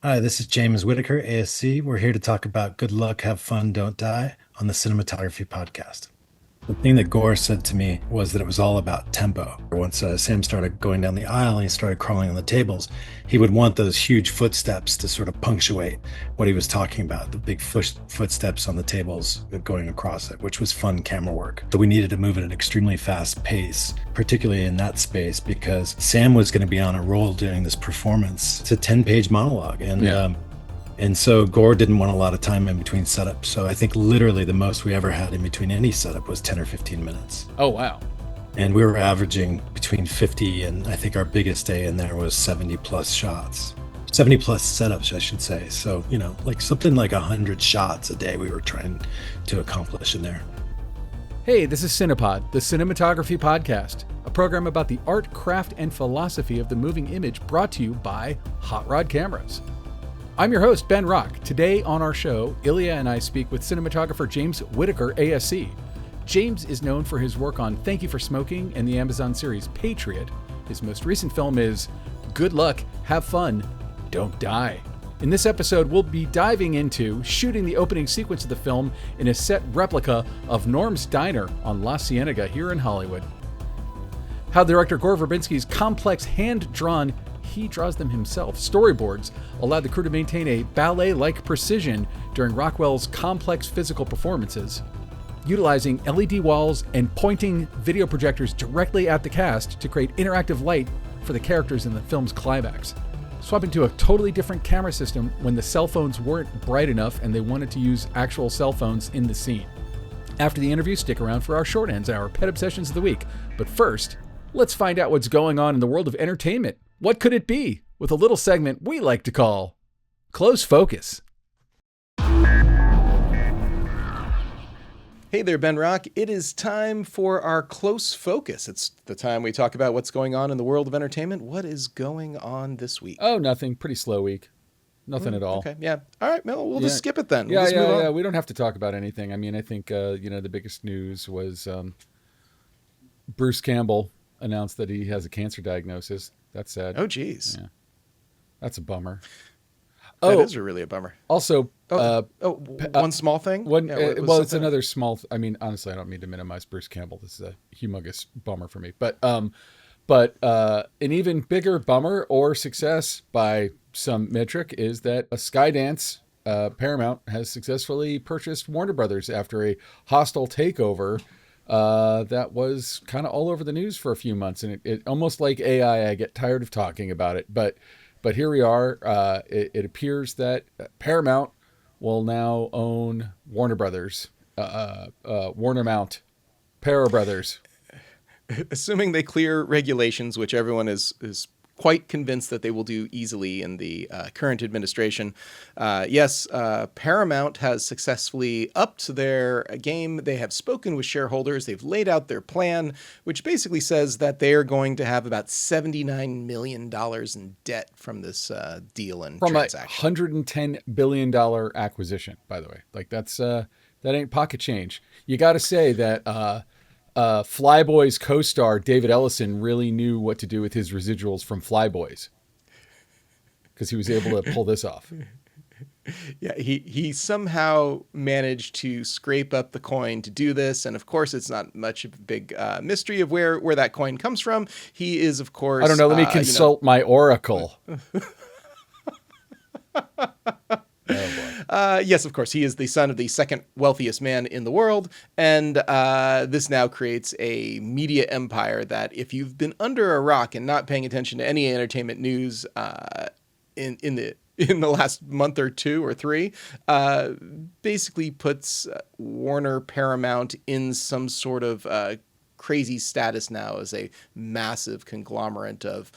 Hi, this is James Whitaker, ASC. We're here to talk about Good Luck, Have Fun, Don't Die on the Cinematography Podcast. The thing that Gore said to me was that it was all about tempo. Once Sam started going down the aisle and he started crawling on the tables, he would want those huge footsteps to sort of punctuate what he was talking about, the big footsteps on the tables going across it, which was fun camera work. So we needed to move at an extremely fast pace, particularly in that space, because Sam was going to be on a roll doing this performance. It's a 10-page monologue. And so Gore didn't want a lot of time in between setups. So I think literally the most we ever had in between any setup was 10 or 15 minutes. Oh, wow. And we were averaging between 50 and I think our biggest day in there was 70 plus shots. 70 plus setups, I should say. So, like something like 100 shots a day we were trying to accomplish in there. Hey, this is Cinepod, the Cinematography Podcast, a program about the art, craft, and philosophy of the moving image brought to you by Hot Rod Cameras. I'm your host, Ben Rock. Today on our show, Ilya and I speak with cinematographer James Whitaker, ASC. James is known for his work on Thank You for Smoking and the Amazon series Patriot. His most recent film is Good Luck, Have Fun, Don't Die. In this episode, we'll be diving into shooting the opening sequence of the film in a set replica of Norm's Diner on La Cienega here in Hollywood. How director Gore Verbinski's complex hand-drawn, he draws them himself, storyboards allowed the crew to maintain a ballet-like precision during Rockwell's complex physical performances, utilizing LED walls and pointing video projectors directly at the cast to create interactive light for the characters in the film's climax, swapping to a totally different camera system when the cell phones weren't bright enough and they wanted to use actual cell phones in the scene. After the interview, stick around for our short ends, our pet obsessions of the week. But first, let's find out what's going on in the world of entertainment. What could it be? With a little segment we like to call Close Focus. Hey there, Ben Rock. It is time for our Close Focus. It's the time we talk about what's going on in the world of entertainment. What is going on this week? Oh, nothing. Pretty slow week. Nothing at all. Okay, yeah. All right, well, we'll just skip it then. Yeah, We'll just move on. yeah. We don't have to talk about anything. I mean, I think, the biggest news was Bruce Campbell announced that he has a cancer diagnosis. That's sad. Oh, geez. Yeah, that's a bummer. That is really a bummer. Also, one small thing? It's another small. I mean, honestly, I don't mean to minimize Bruce Campbell. This is a humongous bummer for me. But an even bigger bummer or success by some metric is that Skydance, Paramount, has successfully purchased Warner Brothers after a hostile takeover that was kind of all over the news for a few months. And it almost like AI, I get tired of talking about it. But here we are. It appears that Paramount will now own Warner Brothers, Warner Mount, Para Brothers. Assuming they clear regulations, which everyone is quite convinced that they will do easily in the current administration. Yes, Paramount has successfully upped their game. They have spoken with shareholders. They've laid out their plan, which basically says that they are going to have about $79 million in debt from this deal and transaction. From a $110 billion acquisition, by the way. Like that ain't pocket change. You got to say that Flyboys co-star David Ellison really knew what to do with his residuals from Flyboys because he was able to pull this off. Yeah, he somehow managed to scrape up the coin to do this. And of course, it's not much of a big mystery of where that coin comes from. He is, of course... I don't know. Let me consult my oracle. Yes, of course. He is the son of the second wealthiest man in the world. And this now creates a media empire that if you've been under a rock and not paying attention to any entertainment news in the last month or two or three, basically puts Warner Paramount in some sort of crazy status now as a massive conglomerate of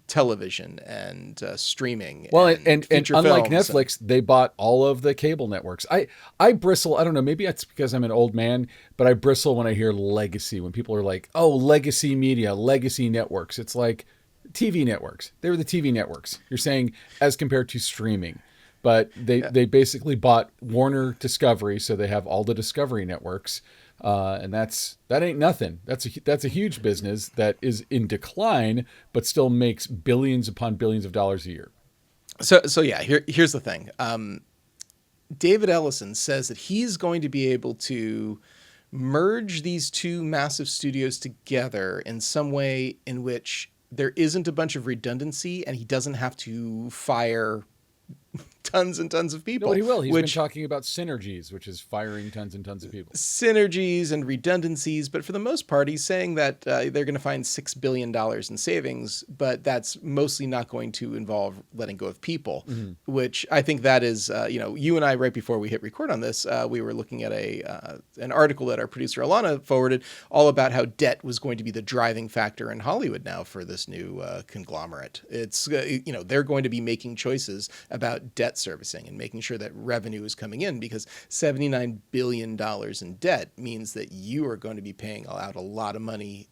television and streaming. Well, and unlike Netflix, they bought all of the cable networks. I bristle. I don't know. Maybe it's because I'm an old man, but I bristle when I hear legacy. When people are like, "Oh, legacy media, legacy networks." It's like TV networks. They were the TV networks. You're saying as compared to streaming. But they basically bought Warner Discovery, so they have all the Discovery networks. And that ain't nothing. That's a huge business that is in decline, but still makes billions upon billions of dollars a year. So yeah, here's the thing. David Ellison says that he's going to be able to merge these two massive studios together in some way in which there isn't a bunch of redundancy and he doesn't have to fire tons and tons of people. No, but he will. He's been which talking about synergies, which is firing tons and tons of people. synergies and redundancies, but for the most part, he's saying that they're going to find $6 billion in savings, but that's mostly not going to involve letting go of people, which I think that is, you and I, right before we hit record on this, we were looking at an article that our producer Alana forwarded all about how debt was going to be the driving factor in Hollywood now for this new conglomerate. It's, they're going to be making choices about debt servicing and making sure that revenue is coming in, because $79 billion in debt means that you are going to be paying out a lot of money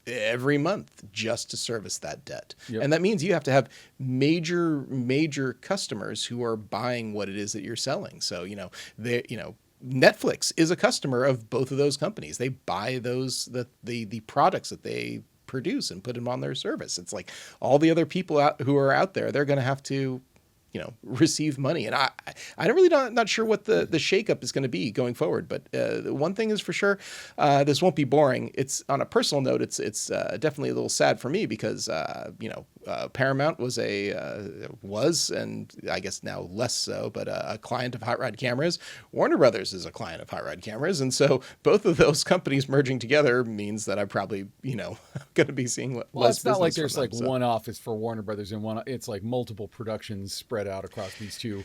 every month just to service that debt. Yep. And that means you have to have major customers who are buying what it is that you're selling. So, Netflix is a customer of both of those companies. They buy the products that they produce and put them on their service. It's like all the other people who are out there, they're going to have to receive money. And I'm really not sure what the shakeup is going to be going forward. But one thing is for sure, this won't be boring. It's on a personal note. It's definitely a little sad for me because Paramount was and I guess now less so, but a client of Hot Rod Cameras. Warner Brothers is a client of Hot Rod Cameras, and so both of those companies merging together means that I probably going to be seeing less. Well, it's not like business there's from them, one office for Warner Brothers and one. It's like multiple productions spread out across these two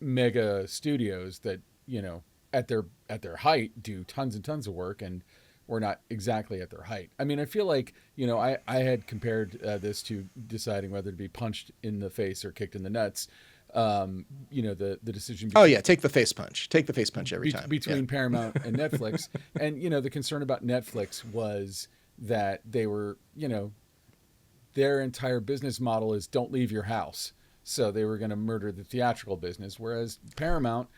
mega studios that at their height do tons and tons of work, and we're not exactly at their height. I mean, I feel like I had compared this to deciding whether to be punched in the face or kicked in the nuts. The decision. Take the face punch. Take the face punch every time between Paramount and Netflix, and the concern about Netflix was that they were their entire business model is don't leave your house. So they were going to murder the theatrical business, whereas Paramount,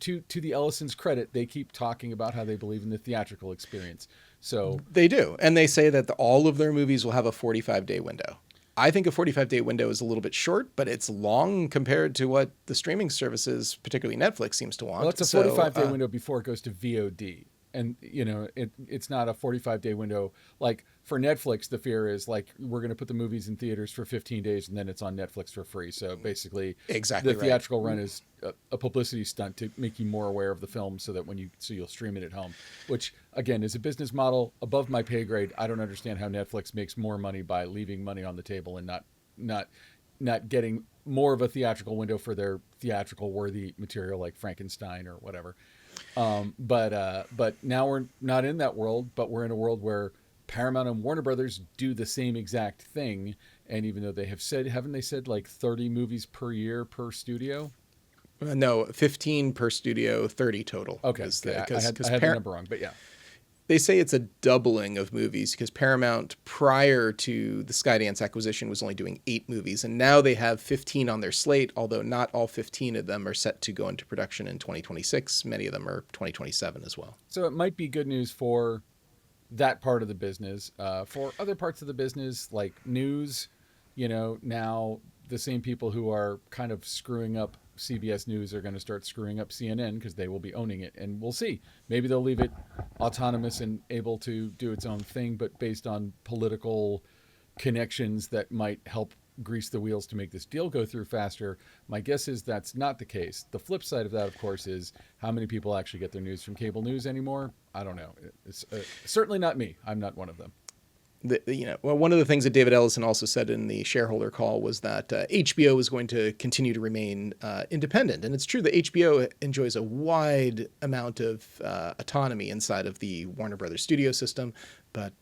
to the Ellisons' credit, they keep talking about how they believe in the theatrical experience. So they do, and they say that all of their movies will have a 45-day window. I think a 45-day window is a little bit short, but it's long compared to what the streaming services, particularly Netflix, seems to want. Well, it's a 45-day window before it goes to VOD. And, it's not a 45-day window. Like for Netflix, the fear is like, we're going to put the movies in theaters for 15 days and then it's on Netflix for free. So basically exactly the theatrical run is a publicity stunt to make you more aware of the film so that you'll stream it at home, which again is a business model above my pay grade. I don't understand how Netflix makes more money by leaving money on the table and not getting more of a theatrical window for their theatrical worthy material like Frankenstein or whatever. But now we're not in that world, but we're in a world where Paramount and Warner Brothers do the same exact thing. And even though haven't they said like 30 movies per year per studio? No, 15 per studio, 30 total. Okay. I had the number wrong, but yeah. They say it's a doubling of movies because Paramount, prior to the Skydance acquisition, was only doing 8 movies. And now they have 15 on their slate, although not all 15 of them are set to go into production in 2026. Many of them are 2027 as well. So it might be good news for that part of the business. For other parts of the business, like news, now the same people who are kind of screwing up CBS News are going to start screwing up CNN because they will be owning it. And we'll see. Maybe they'll leave it autonomous and able to do its own thing, but based on political connections that might help grease the wheels to make this deal go through faster. My guess is that's not the case. The flip side of that, of course, is how many people actually get their news from cable news anymore? I don't know. It's certainly not me. I'm not one of them. One of the things that David Ellison also said in the shareholder call was that HBO is going to continue to remain independent. And it's true that HBO enjoys a wide amount of autonomy inside of the Warner Brothers studio system. But,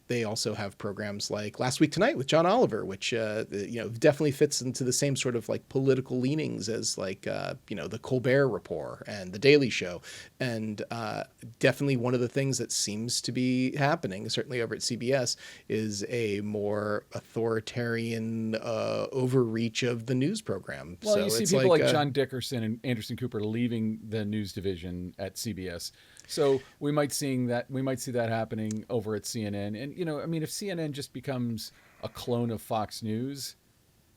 they also have programs like Last Week Tonight with John Oliver, which, definitely fits into the same sort of like political leanings as like, the Colbert Report and The Daily Show. And definitely one of the things that seems to be happening, certainly over at CBS, is a more authoritarian overreach of the news program. Well, so you see people like John Dickerson and Anderson Cooper leaving the news division at CBS. So we might see that happening over at CNN. And, if CNN just becomes a clone of Fox News,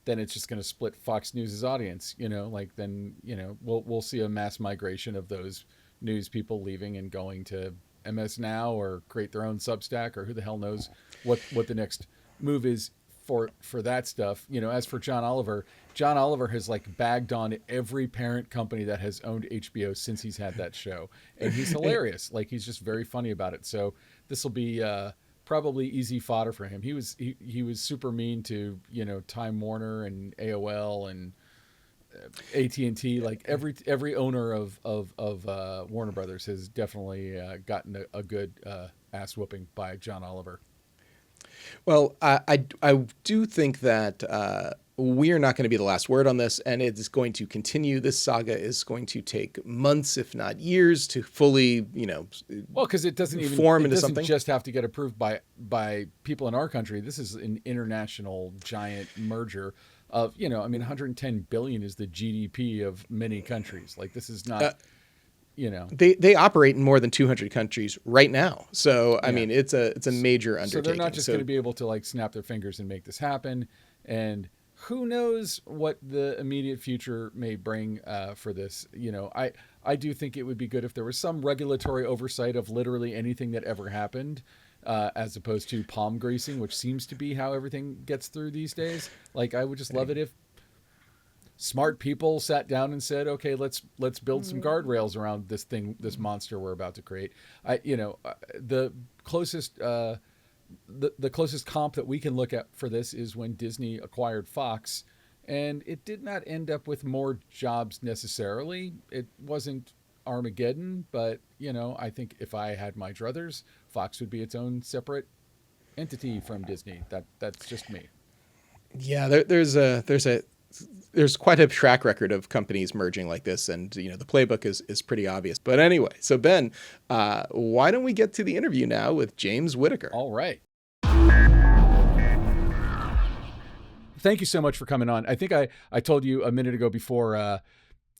then it's just going to split Fox News's audience. Like then we'll see a mass migration of those news people leaving and going to MS Now or create their own Substack, or who the hell knows what the next move is for that stuff. As for John Oliver has like bagged on every parent company that has owned HBO since he's had that show, and he's hilarious. Like, he's just very funny about it. So this will be probably easy fodder for him. He was super mean to Time Warner and AOL and AT&T. Like every owner of Warner Brothers has definitely gotten a good ass whooping by John Oliver. Well, I do think that we are not going to be the last word on this, and it is going to continue. This saga is going to take months, if not years, to fully, well, because it doesn't even form it into doesn't something. just have to get approved by people in our country. This is an international giant merger of 110 billion is the GDP of many countries. Like, this is not. They operate in more than 200 countries right now. So, I Yeah. mean, it's a major undertaking. So they're not just going to be able to like snap their fingers and make this happen. And who knows what the immediate future may bring for this. I do think it would be good if there was some regulatory oversight of literally anything that ever happened, as opposed to palm greasing, which seems to be how everything gets through these days. Like, I would just love it if smart people sat down and said, okay, let's build some guardrails around this monster we're about to create. The closest the closest comp that we can look at for this is when Disney acquired Fox, and it did not end up with more jobs necessarily. It wasn't Armageddon, but I think if I had my druthers, Fox would be its own separate entity from Disney. That's just me. Yeah, there's quite a track record of companies merging like this, and the playbook is pretty obvious. But anyway, so Ben, why don't we get to the interview now with James Whitaker? All right. Thank you so much for coming on. I think I told you a minute ago before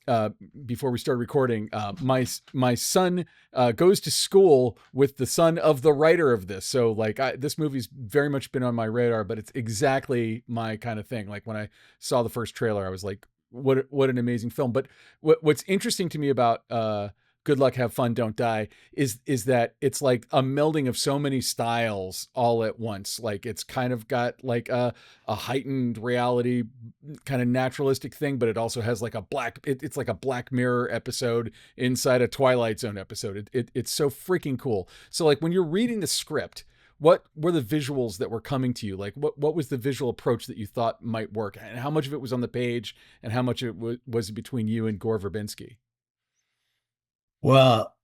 we started recording, my son goes to school with the son of the writer of this. So like, this movie's very much been on my radar, but it's exactly my kind of thing. Like, when I saw the first trailer, I was like, what an amazing film. But what's interesting to me about Good Luck, Have Fun, Don't Die is that it's like a melding of so many styles all at once. Like, it's kind of got like a heightened reality kind of naturalistic thing, but it also has like it's like a Black Mirror episode inside a Twilight Zone episode. It's so freaking cool. So like, when you're reading the script, what were the visuals that were coming to you? Like, what was the visual approach that you thought might work, and how much of it was on the page, and how much it was between you and Gore Verbinski? Well,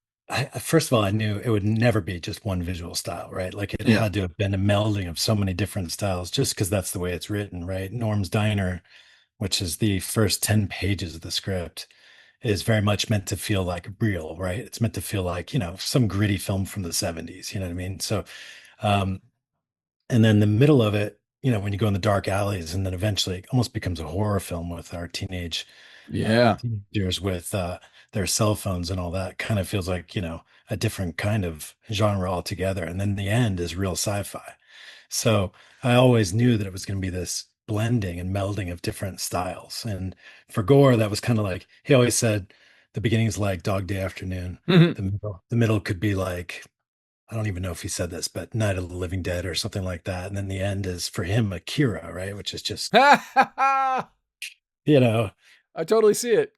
first of all, I knew it would never be just one visual style, right? Like, it Yeah. had to have been a melding of so many different styles, just because that's the way it's written, right? Norm's Diner, which is the first 10 pages of the script, is very much meant to feel like real, right? It's meant to feel like, some gritty film from the 70s, you know what I mean? So, um, and then the middle of it, when you go in the dark alleys, and then eventually it almost becomes a horror film with our Yeah. teenagers with their cell phones and all that, kind of feels like, a different kind of genre altogether. And then the end is real sci-fi. So I always knew that it was going to be this blending and melding of different styles. And for Gore, that was kind of like, he always said the beginning's like Dog Day Afternoon. The middle could be like, I don't even know if he said this, but Night of the Living Dead or something like that. And then the end is for him Akira, right? Which is just, I you know, totally see it.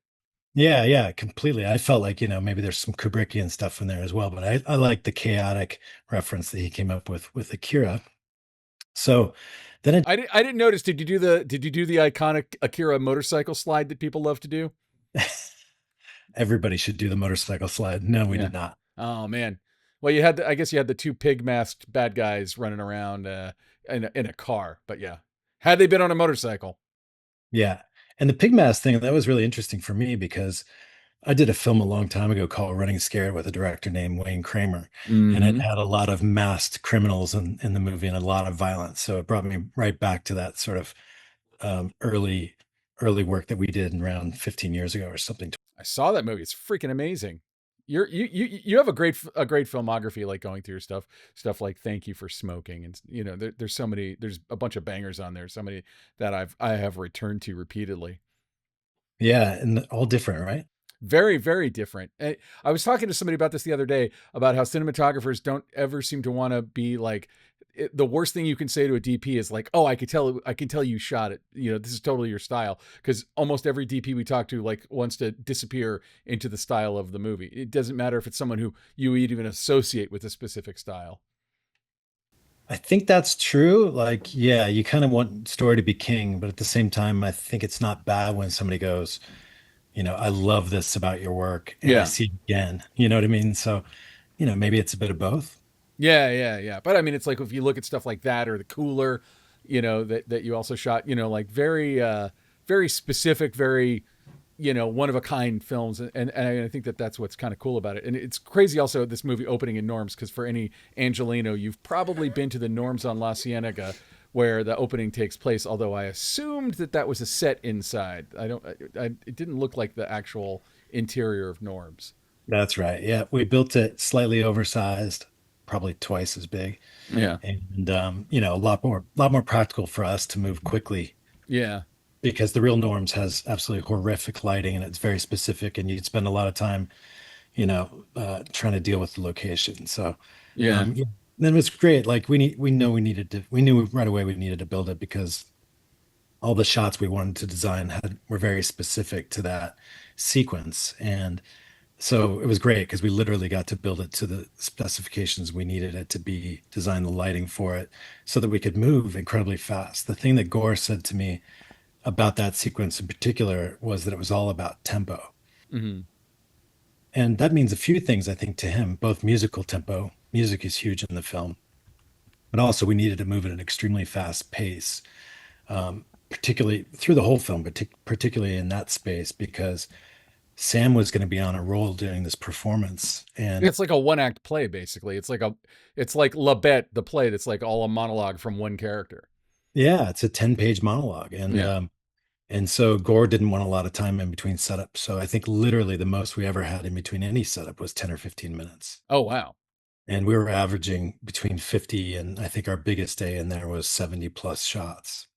yeah, completely. I felt like, maybe there's some Kubrickian stuff in there as well, but I like the chaotic reference that he came up with Akira. So then I didn't notice. Did you do the iconic Akira motorcycle slide that people love to do? everybody should do the motorcycle slide. No, we Yeah. did not. Oh man. Well, I guess you had the two pig masked bad guys running around in a car, but yeah. Had they been on a motorcycle? Yeah. And the pig mask thing, that was really interesting for me because I did a film a long time ago called Running Scared with a director named Wayne Kramer. And it Mm-hmm. had a lot of masked criminals in the movie and a lot of violence. So it brought me right back to that sort of early work that we did around 15 years ago or something. I saw that movie. It's freaking amazing. You have a great filmography, like going through your stuff like Thank You for Smoking, and there's so many, there's a bunch of bangers on there, so many that I have returned to repeatedly. Yeah, and all different, right? Very, very different. I was talking to somebody about this the other day, about how cinematographers don't ever seem to want to be like, the worst thing you can say to a DP is like, "Oh, I can tell you shot it. This is totally your style." Because almost every DP we talk to like wants to disappear into the style of the movie. It doesn't matter if it's someone who you even associate with a specific style. I think that's true. Like, yeah, you kind of want story to be king, but at the same time, I think it's not bad when somebody goes, I love this about your work and I Yeah. see it again. You know what I mean? So, maybe it's a bit of both. Yeah, yeah, yeah. But I mean, it's like if you look at stuff like that, or the Cooler, that you also shot, like very very specific, very one of a kind films, and I think that's what's kind of cool about it. And it's crazy also, this movie opening in Norms, because for any Angelino, you've probably been to the Norms on La Cienega where the opening takes place. Although I assumed that was a set inside. I don't. It didn't look like the actual interior of Norms. That's right. Yeah, we built it slightly oversized, probably twice as big, Yeah. and a lot more practical for us to move quickly Yeah. because the real Norms has absolutely horrific lighting and it's very specific, and you'd spend a lot of time, trying to deal with the location. So, Yeah. yeah, then it was great. Like we knew right away we needed to build it because all the shots we wanted to design were very specific to that sequence, and so it was great because we literally got to build it to the specifications we needed it to be, design the lighting for it so that we could move incredibly fast. The thing that Gore said to me about that sequence in particular was that it was all about tempo. Hmm. And that means a few things, I think, to him, both musical tempo. Music is huge in the film, but also we needed to move at an extremely fast pace, particularly through the whole film, but particularly in that space because Sam was going to be on a roll doing this performance. And It's like a one act play, basically. It's like La Bête, the play that's like all a monologue from one character. yeah, it's a 10-page monologue. Yeah. And so Gore didn't want a lot of time in between setups. So I think literally the most we ever had in between any setup was 10 or 15 minutes. Oh, wow. And we were averaging between 50, and I think our biggest day in there was 70 plus shots,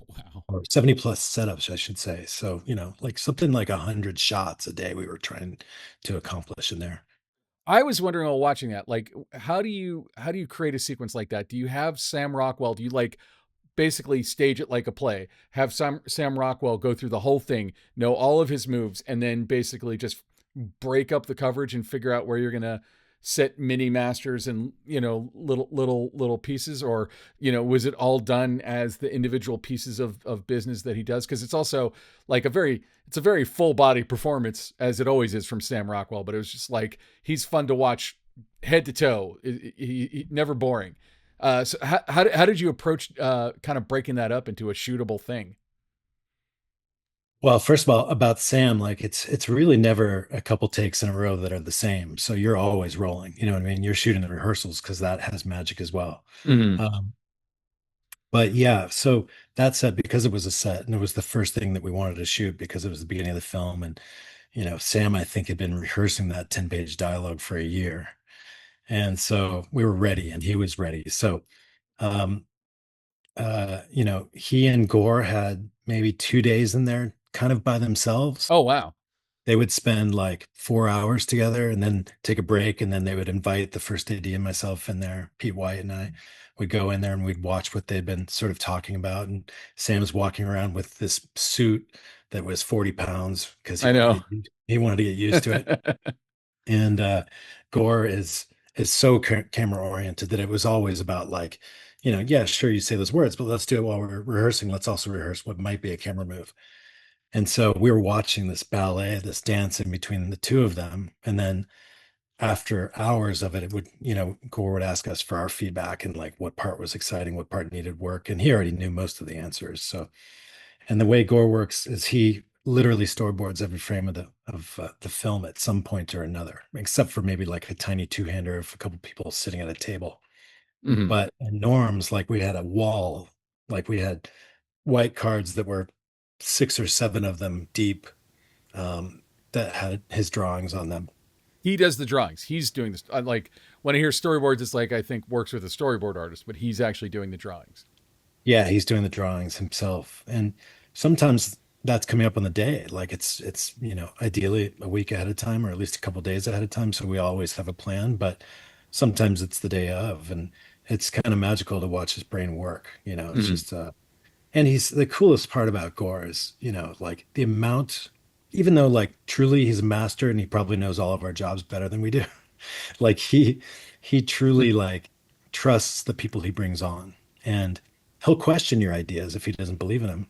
Wow. or 70 plus setups, I should say. So, like something like 100 shots a day we were trying to accomplish in there. I was wondering while watching that, like, how do you create a sequence like that? Do you have Sam Rockwell? Do you like basically stage it like a play? Have Sam Rockwell go through the whole thing, know all of his moves, and then basically just break up the coverage and figure out where you're gonna set mini masters and little pieces? Or was it all done as the individual pieces of business that he does? Because it's also like it's a very full body performance, as it always is from Sam Rockwell, but it was just like, he's fun to watch head to toe. He never boring. So how did you approach kind of breaking that up into a shootable thing? Well, first of all, about Sam, like it's really never a couple takes in a row that are the same. So you're always rolling. You know what I mean? You're shooting the rehearsals because that has magic as well. Hmm. Um, but yeah, so that said, because it was a set and it was the first thing that we wanted to shoot because it was the beginning of the film, and Sam, I think, had been rehearsing that 10-page dialogue for a year, and so we were ready, and he was ready. So, um, he and Gore had maybe 2 days in there, kind of by themselves. Oh, wow. They would spend like 4 hours together and then take a break. And then they would invite the first AD and myself in there, Pete White and I would go in there and we'd watch what they'd been sort of talking about. And Sam's walking around with this suit that was 40 pounds because I know. he wanted to get used to it. And Gore is so camera oriented that it was always about like, yeah, sure, you say those words, but let's do it while we're rehearsing. Let's also rehearse what might be a camera move. And so we were watching this ballet, this dance in between the two of them. And then after hours of it, it would, Gore would ask us for our feedback and like what part was exciting, what part needed work. And he already knew most of the answers. So, and the way Gore works is he literally storyboards every frame of the film at some point or another, except for maybe like a tiny two-hander of a couple people sitting at a table. Hmm. But in Norms, like we had a wall, like we had white cards that were 6 or 7 of them deep, that had his drawings on them. He does the drawings. He's doing this. Like when I hear storyboards, it's like I think works with a storyboard artist, but he's actually doing the drawings. Yeah, he's doing the drawings himself. And sometimes that's coming up on the day. Like it's, ideally a week ahead of time or at least a couple days ahead of time. So we always have a plan, but sometimes it's the day of. And it's kind of magical to watch his brain work. It's Mm-hmm. just and he's the coolest part about Gore is, like the amount, even though like truly he's a master and he probably knows all of our jobs better than we do. Like he truly like trusts the people he brings on, and he'll question your ideas if he doesn't believe in them,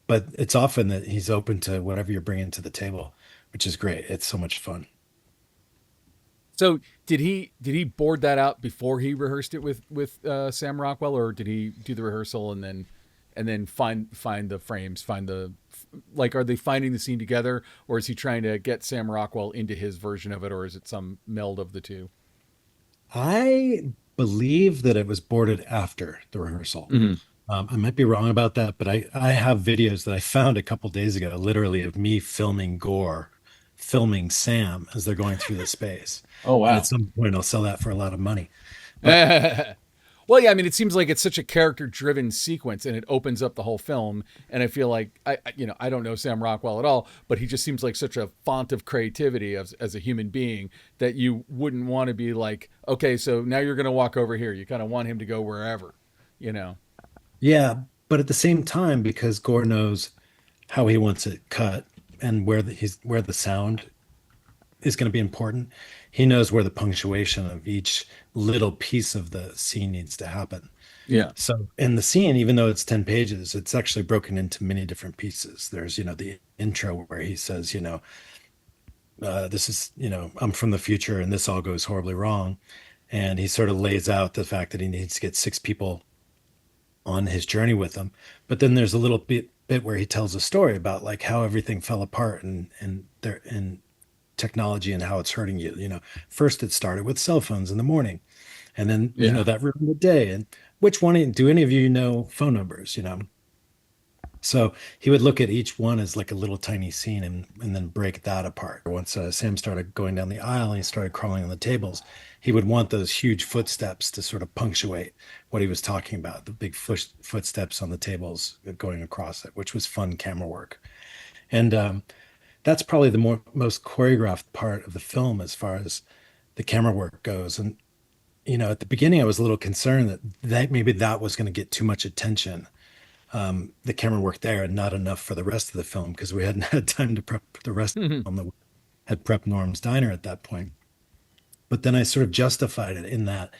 but it's often that he's open to whatever you're bringing to the table, which is great. It's so much fun. So did he board that out before he rehearsed it with Sam Rockwell, or did he do the rehearsal and then find the frames, find the like are they finding the scene together, or is he trying to get Sam Rockwell into his version of it, or is it some meld of the two? I believe that it was boarded after the rehearsal. Mm-hmm. I might be wrong about that, but I have videos that I found a couple days ago, literally of me filming Gore, filming Sam as they're going through the space. Oh And at wow. some point, I'll sell that for a lot of money. But Well, yeah, I mean, it seems like it's such a character-driven sequence, and it opens up the whole film. And I feel like I don't know Sam Rockwell at all, but he just seems like such a font of creativity as a human being that you wouldn't want to be like, okay, so now you're going to walk over here. You kind of want him to go wherever, you know. yeah, but at the same time, because Gore knows how he wants it cut and where the sound is going to be important, he knows where the punctuation of each little piece of the scene needs to happen. Yeah. So in the scene, even though it's 10 pages, it's actually broken into many different pieces. There's, the intro where he says, this is, I'm from the future and this all goes horribly wrong. And he sort of lays out the fact that he needs to get six people on his journey with him. But then there's a little bit where he tells a story about like how everything fell apart and technology and how it's hurting you. First it started with cell phones in the morning, and then Yeah. that ruined the day. And which one do any of you know phone numbers? So he would look at each one as like a little tiny scene and then break that apart. Once Sam started going down the aisle and he started crawling on the tables, he would want those huge footsteps to sort of punctuate what he was talking about, the big footsteps on the tables going across it, which was fun camera work. And that's probably the most choreographed part of the film as far as the camera work goes. And, at the beginning, I was a little concerned that maybe that was going to get too much attention, the camera work there, and not enough for the rest of the film because we hadn't had time to prep the rest of the film that we had prepped Norm's Diner at that point. But then I sort of justified it in that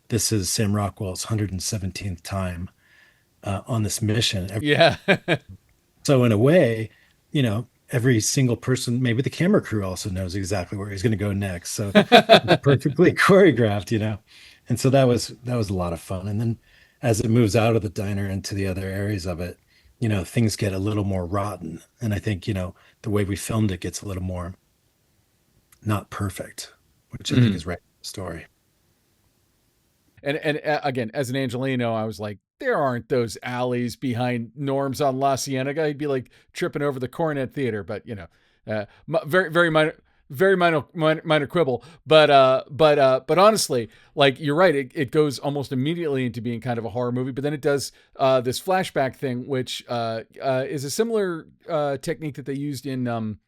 this is Sam Rockwell's 117th time on this mission. Yeah. So in a way, every single person, maybe the camera crew also knows exactly where he's going to go next. So it's perfectly choreographed. And so that was a lot of fun. And then as it moves out of the diner into the other areas of it, things get a little more rotten. And I think, the way we filmed it gets a little more not perfect, which I think Mhm. is right in the story. And again, as an Angelino, I was like, there aren't those alleys behind Norm's on La Cienega. He'd be like tripping over the Coronet Theater, but very very minor quibble. But honestly, like you're right, it goes almost immediately into being kind of a horror movie. But then it does this flashback thing, which is a similar technique that they used in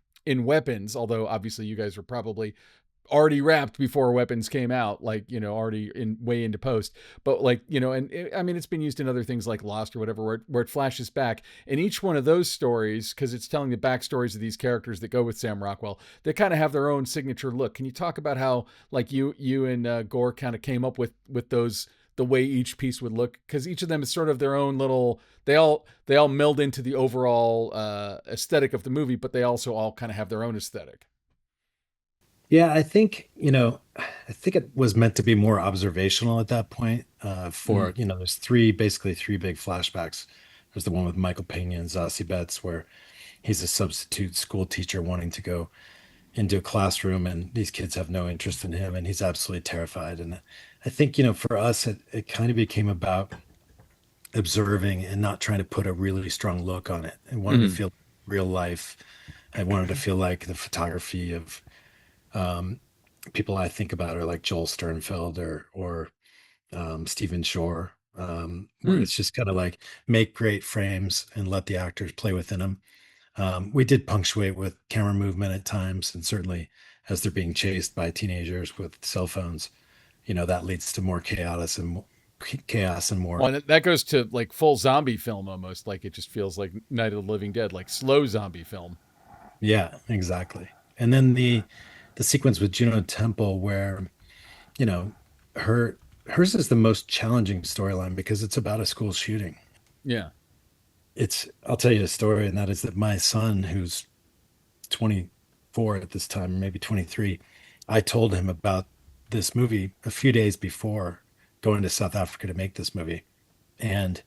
Weapons. Although obviously you guys were probably already wrapped before Weapons came out, like, already in way into post. But like, and I mean, it's been used in other things like Lost or whatever, where it flashes back. And each one of those stories, because it's telling the backstories of these characters that go with Sam Rockwell, they kind of have their own signature look. Can you talk about how, like, you and Gore kind of came up with those, the way each piece would look? Because each of them is sort of their own little. They all meld into the overall aesthetic of the movie, but they also all kind of have their own aesthetic. Yeah, I think it was meant to be more observational at that point. Mm-hmm. There's basically three big flashbacks. There's the one with Michael Pena and Zazie Betts, where he's a substitute school teacher wanting to go into a classroom, and these kids have no interest in him, and he's absolutely terrified. And I think, for us, it kind of became about observing and not trying to put a really strong look on it. I wanted to Mm-hmm. feel real life. I wanted to feel like the photography of people I think about are like Joel Sternfeld or Stephen Shore, where Mm. it's just kind of like make great frames and let the actors play within them. We did punctuate with camera movement at times, and certainly as they're being chased by teenagers with cell phones, that leads to more chaos and more. Well, and that goes to like full zombie film almost. Like it just feels like Night of the Living Dead, like slow zombie film. Yeah, exactly. And then the sequence with Juno Temple where, you know, her hers is the most challenging storyline because it's about a school shooting. Yeah. I'll tell you a story, and that is that my son, who's 24 at this time, maybe 23, I told him about this movie a few days before going to South Africa to make this movie. And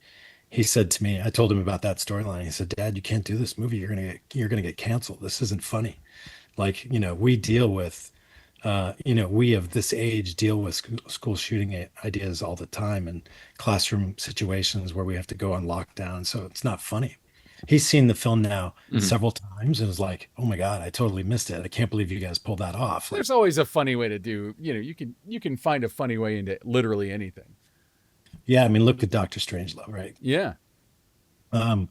he said to me, I told him about that storyline. He said, Dad, you can't do this movie. You're gonna get canceled. This isn't funny. Like, we deal with we of this age deal with school shooting ideas all the time and classroom situations where we have to go on lockdown. So it's not funny. He's seen the film now Mhm. several times and is like, "Oh my God, I totally missed it. I can't believe you guys pulled that off." Like, There's always a funny way to do. You can find a funny way into literally anything. yeah, I mean, look at Doctor Strangelove, right? Yeah. Um,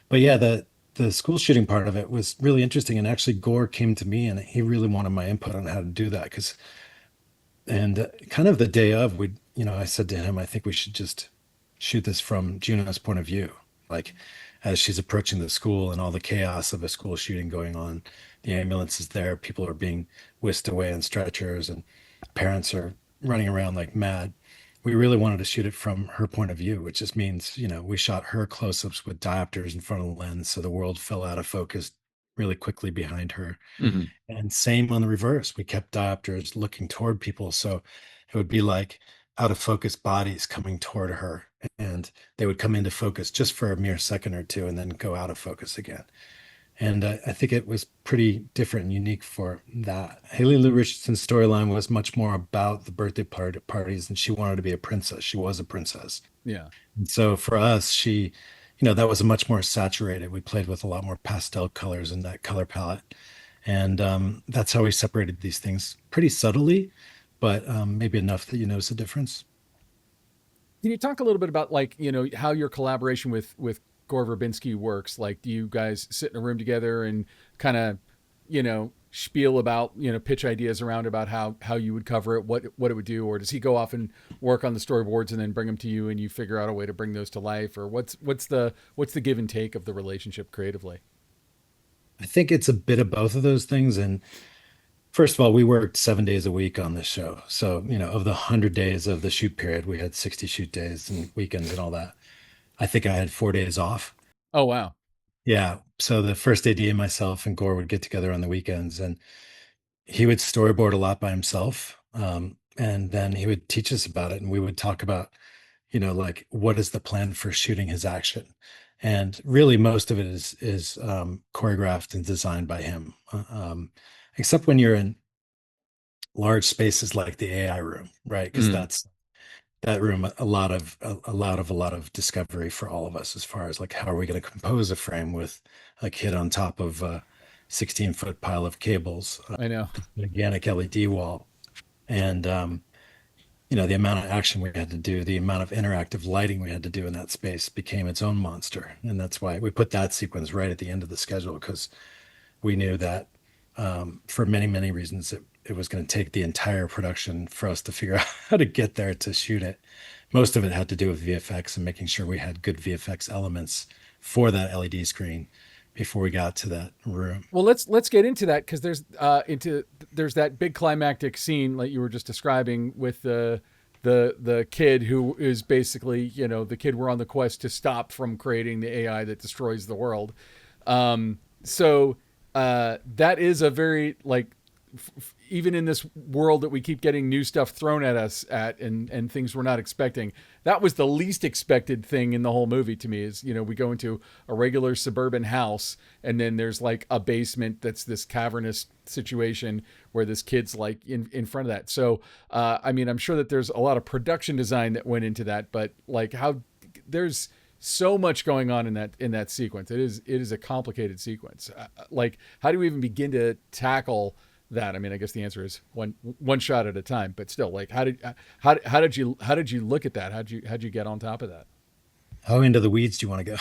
but yeah, the school shooting part of it was really interesting. And actually, Gore came to me and he really wanted my input on how to do that because And kind of the day of, I said to him, I think we should just shoot this from Juno's point of view. Like, as she's approaching the school and all the chaos of a school shooting going on, the ambulance is there, people are being whisked away on stretchers, and parents are running around like mad. We really wanted to shoot it from her point of view, which just means, we shot her close ups with diopters in front of the lens. So the world fell out of focus really quickly behind her. Hmm. And same on the reverse. We kept diopters looking toward people. So it would be like out of focus bodies coming toward her. And they would come into focus just for a mere second or two and then go out of focus again. And I think it was pretty different and unique for that. Haley Lou Richardson's storyline was much more about the birthday parties, and she wanted to be a princess. She was a princess. Yeah. And so for us, that was a much more saturated. We played with a lot more pastel colors in that color palette. And that's how we separated these things pretty subtly, but maybe enough that you notice the difference. Can you talk a little bit about like how your collaboration with Gore Verbinski works? Like, do you guys sit in a room together and kind of spiel about pitch ideas around about how you would cover it, what it would do, or does he go off and work on the storyboards and then bring them to you and you figure out a way to bring those to life, or what's the give and take of the relationship creatively? I think it's a bit of both of those things. And first of all, we worked 7 days a week on this show. So, of the 100 days of the shoot period, we had 60 shoot days and weekends and all that. I think I had 4 days off. Oh wow. Yeah. So the first AD and myself and Gore would get together on the weekends and he would storyboard a lot by himself. And then he would teach us about it and we would talk about, like what is the plan for shooting his action? And really most of it is choreographed and designed by him. Except when you're in large spaces like the AI room, right? Because Mm, that's that room a lot of discovery for all of us as far as like how are we going to compose a frame with a kid on top of a 16-foot pile of cables, I know. gigantic LED wall, and the amount of action we had to do, the amount of interactive lighting we had to do in that space became its own monster, and that's why we put that sequence right at the end of the schedule because we knew that for many, many reasons, it was going to take the entire production for us to figure out how to get there to shoot it. Most of it had to do with VFX and making sure we had good VFX elements for that LED screen before we got to that room. Well, let's get into that because there's that big climactic scene like you were just describing with the kid who is basically the kid we're on the quest to stop from creating the AI that destroys the world. So that is a very like even in this world that we keep getting new stuff thrown at us and things we're not expecting, that was the least expected thing in the whole movie to me is we go into a regular suburban house and then there's like a basement that's this cavernous situation where this kid's like in front of that. So I mean, I'm sure that there's a lot of production design that went into that, but like how there's so much going on in that sequence. It is a complicated sequence. Like how do we even begin to tackle that? I mean, I guess the answer is one shot at a time, but still, like, how did you look at that? How'd you get on top of that? How into the weeds do you want to go?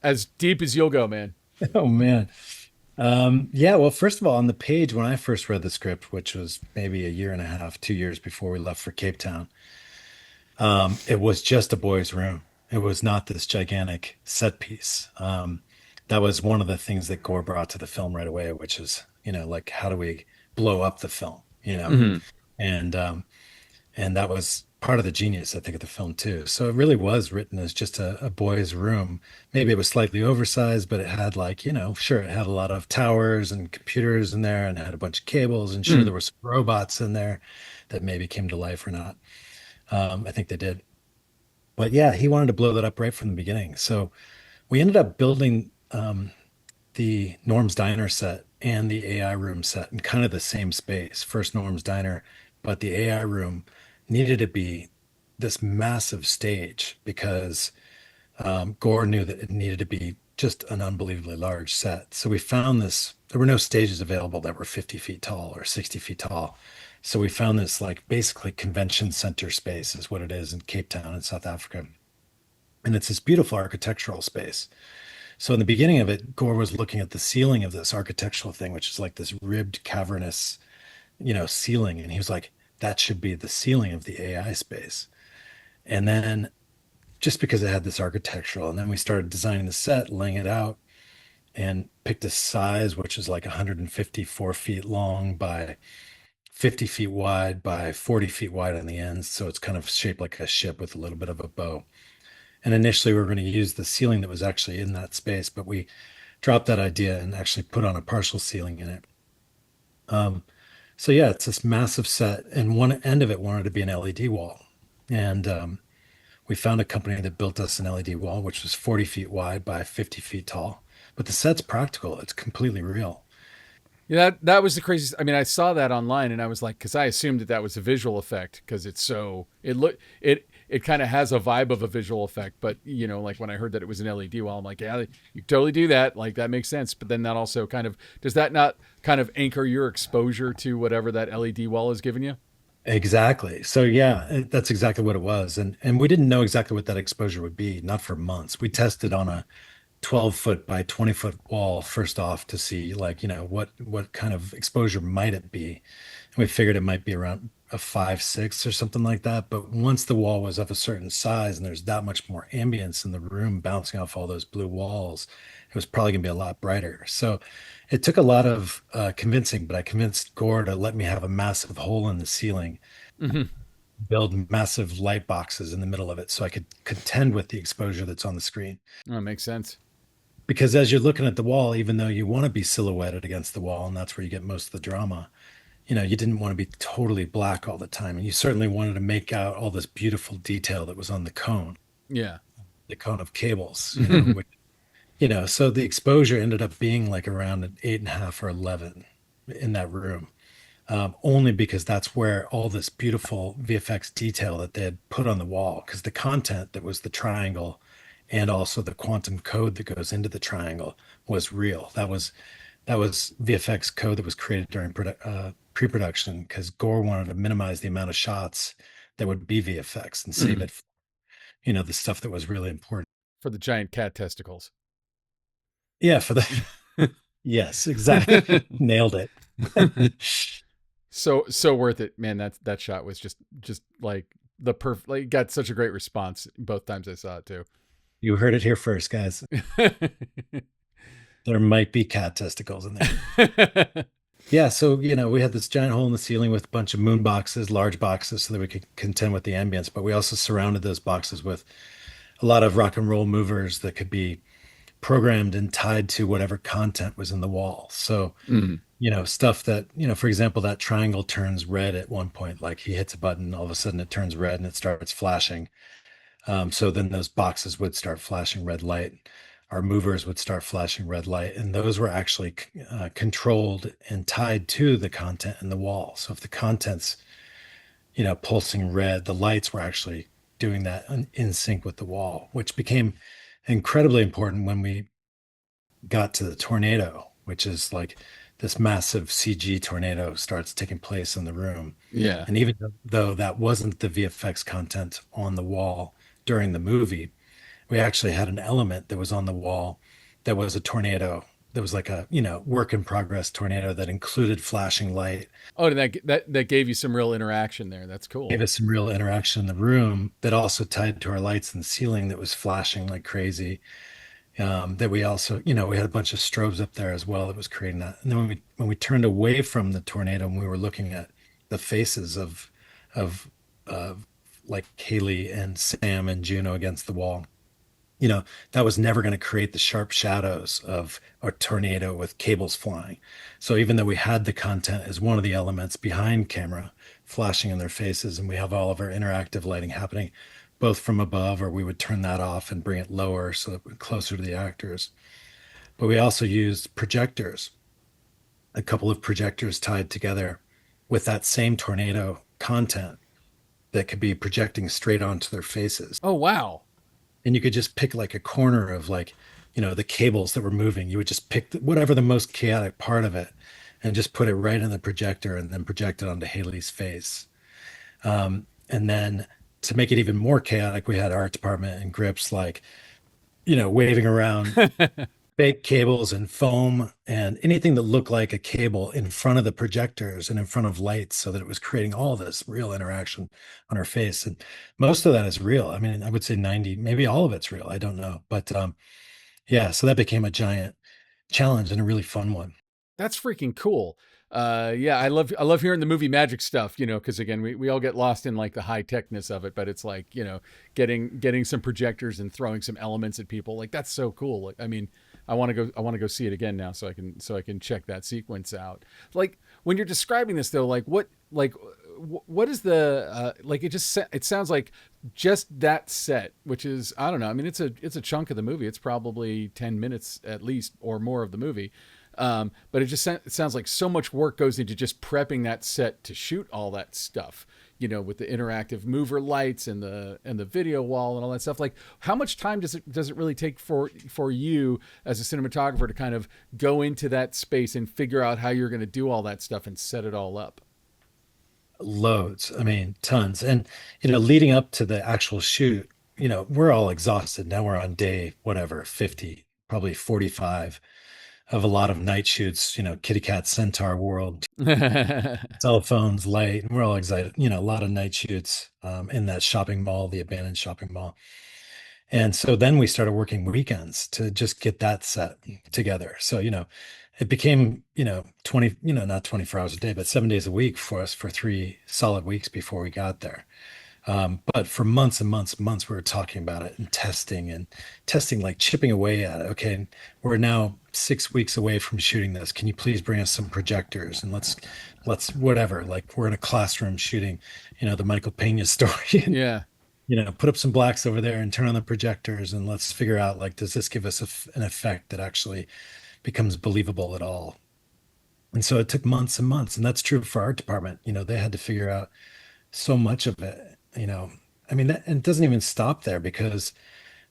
As deep as you'll go, man. Oh man. Yeah, well, first of all, on the page when I first read the script, which was maybe a year and a half, 2 years before we left for Cape Town, it was just a boy's room. It was not this gigantic set piece. That was one of the things that Gore brought to the film right away, which is, like how do we blow up the film, Mm-hmm. And that was part of the genius, I think, of the film too. So it really was written as just a boy's room. Maybe it was slightly oversized, but it had like, sure, it had a lot of towers and computers in there, and it had a bunch of cables, and sure, Mm. there were some robots in there that maybe came to life or not. I think they did. But yeah, he wanted to blow that up right from the beginning. So we ended up building the Norm's Diner set and the AI room set in kind of the same space. First Norm's Diner, but the AI room needed to be this massive stage because Gore knew that it needed to be just an unbelievably large set. So we found this, there were no stages available that were 50 feet tall or 60 feet tall. So we found this like basically convention center space is what it is in Cape Town in South Africa. And it's this beautiful architectural space. So in the beginning of it, Gore was looking at the ceiling of this architectural thing, which is like this ribbed, cavernous, ceiling. And he was like, that should be the ceiling of the AI space. And then just because it had this architectural, and then we started designing the set, laying it out, and picked a size which is like 154 feet long by 50 feet wide by 40 feet wide on the ends. So it's kind of shaped like a ship with a little bit of a bow. And initially, we were going to use the ceiling that was actually in that space, but we dropped that idea and actually put on a partial ceiling in it. Um, so yeah, it's this massive set, and one end of it wanted to be an LED wall, and we found a company that built us an LED wall, which was 40 feet wide by 50 feet tall. But the set's practical; it's completely real. Yeah, that was the craziest. I mean, I saw that online and I was like, because I assumed that was a visual effect because it kind of has a vibe of a visual effect. But like when I heard that it was an LED wall, I'm like, yeah, you totally do that. Like that makes sense. But then that also kind of does that not kind of anchor your exposure to whatever that LED wall is giving you? Exactly. So yeah, that's exactly what it was, and we didn't know exactly what that exposure would be, not for months. We tested on a 12-foot by 20-foot wall first off to see like what kind of exposure might it be, and we figured it might be around a 5 6 or something like that. But once the wall was of a certain size and there's that much more ambience in the room bouncing off all those blue walls, it was probably going to be a lot brighter. So it took a lot of convincing, but I convinced Gore to let me have a massive hole in the ceiling, Mm-hmm. build massive light boxes in the middle of it so I could contend with the exposure that's on the screen. That makes sense. Because as you're looking at the wall, even though you want to be silhouetted against the wall, and that's where you get most of the drama, you didn't want to be totally black all the time. And you certainly wanted to make out all this beautiful detail that was on Yeah. the cone of cables, which, so the exposure ended up being like around an 8.5 or 11 in that room. Only because that's where all this beautiful VFX detail that they had put on the wall, because the content that was the triangle and also the quantum code that goes into the triangle was real. That was VFX code that was created during pre-production because Gore wanted to minimize the amount of shots that would be VFX and save Mhm. it, the stuff that was really important. For the giant cat testicles. Yeah, for the yes, exactly. Nailed it. So worth it, man. That shot was just like the perfect. Like got such a great response both times I saw it too. You heard it here first, guys. There might be cat testicles in there. Yeah, so we had this giant hole in the ceiling with a bunch of moon boxes, large boxes, so that we could contend with the ambience. But we also surrounded those boxes with a lot of rock and roll movers that could be programmed and tied to whatever content was in the wall. So, Mhm. stuff that, for example, that triangle turns red at one point, like he hits a button, all of a sudden it turns red and it starts flashing. So then those boxes would start flashing red light. Our movers would start flashing red light, and those were actually controlled and tied to the content in the wall. So if the content's, pulsing red, the lights were actually doing that in sync with the wall, which became incredibly important when we got to the tornado, which is like this massive CG tornado starts taking place in the room. Yeah. And even though that wasn't the VFX content on the wall during the movie, we actually had an element that was on the wall that was a tornado. That was like a, work in progress tornado that included flashing light, Oh, and that gave you some real interaction there. That's gave cool. us some real interaction in the room that also tied to our lights in the ceiling that was flashing like crazy. That we also, we had a bunch of strobes up there as well that was creating that. And then when we turned away from the tornado and we were looking at the faces of like Haley and Sam and Juno against the wall, that was never going to create the sharp shadows of a tornado with cables flying. So even though we had the content as one of the elements behind camera flashing in their faces, and we have all of our interactive lighting happening both from above, or we would turn that off and bring it lower so that we're closer to the actors. But we also used projectors, a couple of projectors tied together with that same tornado content that could be projecting straight onto their faces. Oh, wow. And you could just pick like a corner of like, the cables that were moving. You would just pick whatever the most chaotic part of it and just put it right in the projector and then project it onto Haley's face. And then to make it even more chaotic, we had art department and grips like, waving around fake cables and foam and anything that looked like a cable in front of the projectors and in front of lights so that it was creating all this real interaction on her face. And most of that is real. I mean, I would say 90, maybe all of it's real. I don't know. But yeah, so that became a giant challenge and a really fun one. That's freaking cool. Yeah, I love hearing the movie magic stuff, because again, we all get lost in like the high techness of it, but it's like, getting some projectors and throwing some elements at people. Like that's so cool. Like, I mean, I want to go see it again now so I can check that sequence out. Like when you're describing this though, what is the like it sounds like just that set, which is, I don't know. I mean, it's a chunk of the movie. It's probably 10 minutes at least or more of the movie. But it sounds like so much work goes into just prepping that set to shoot all that stuff, with the interactive mover lights and the video wall and all that stuff. Like, how much time does it really take for you as a cinematographer to kind of go into that space and figure out how you're going to do all that stuff and set it all up? Loads. I mean, tons. And, leading up to the actual shoot, we're all exhausted. Now we're on day, whatever, 50, probably 45 of a lot of night shoots, kitty cat centaur world, cell phones, light, and we're all excited, a lot of night shoots in that shopping mall, the abandoned shopping mall. And so then we started working weekends to just get that set together. So, it became, 20, not 24 hours a day, but 7 days a week for us for 3 solid weeks before we got there. But for months and months and months, we were talking about it and testing, like chipping away at it. Okay, we're now 6 weeks away from shooting this. Can you please bring us some projectors and let's whatever. Like we're in a classroom shooting, the Michael Pena story, and Yeah. put up some blacks over there and turn on the projectors and let's figure out like, does this give us an effect that actually becomes believable at all? And so it took months and months, and that's true for our department. They had to figure out so much of it. I mean, and it doesn't even stop there because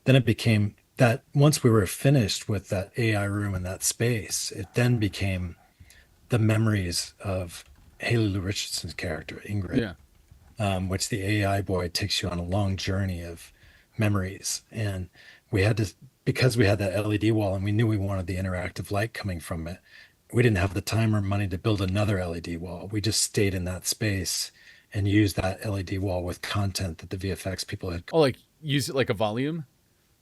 then it became that once we were finished with that AI room and that space, it then became the memories of Haley Lou Richardson's character, Ingrid, Yeah. which the AI boy takes you on a long journey of memories. And we had to, because we had that LED wall and we knew we wanted the interactive light coming from it, we didn't have the time or money to build another LED wall. We just stayed in that space and used that LED wall with content that the VFX people had. Oh, like use it like a volume.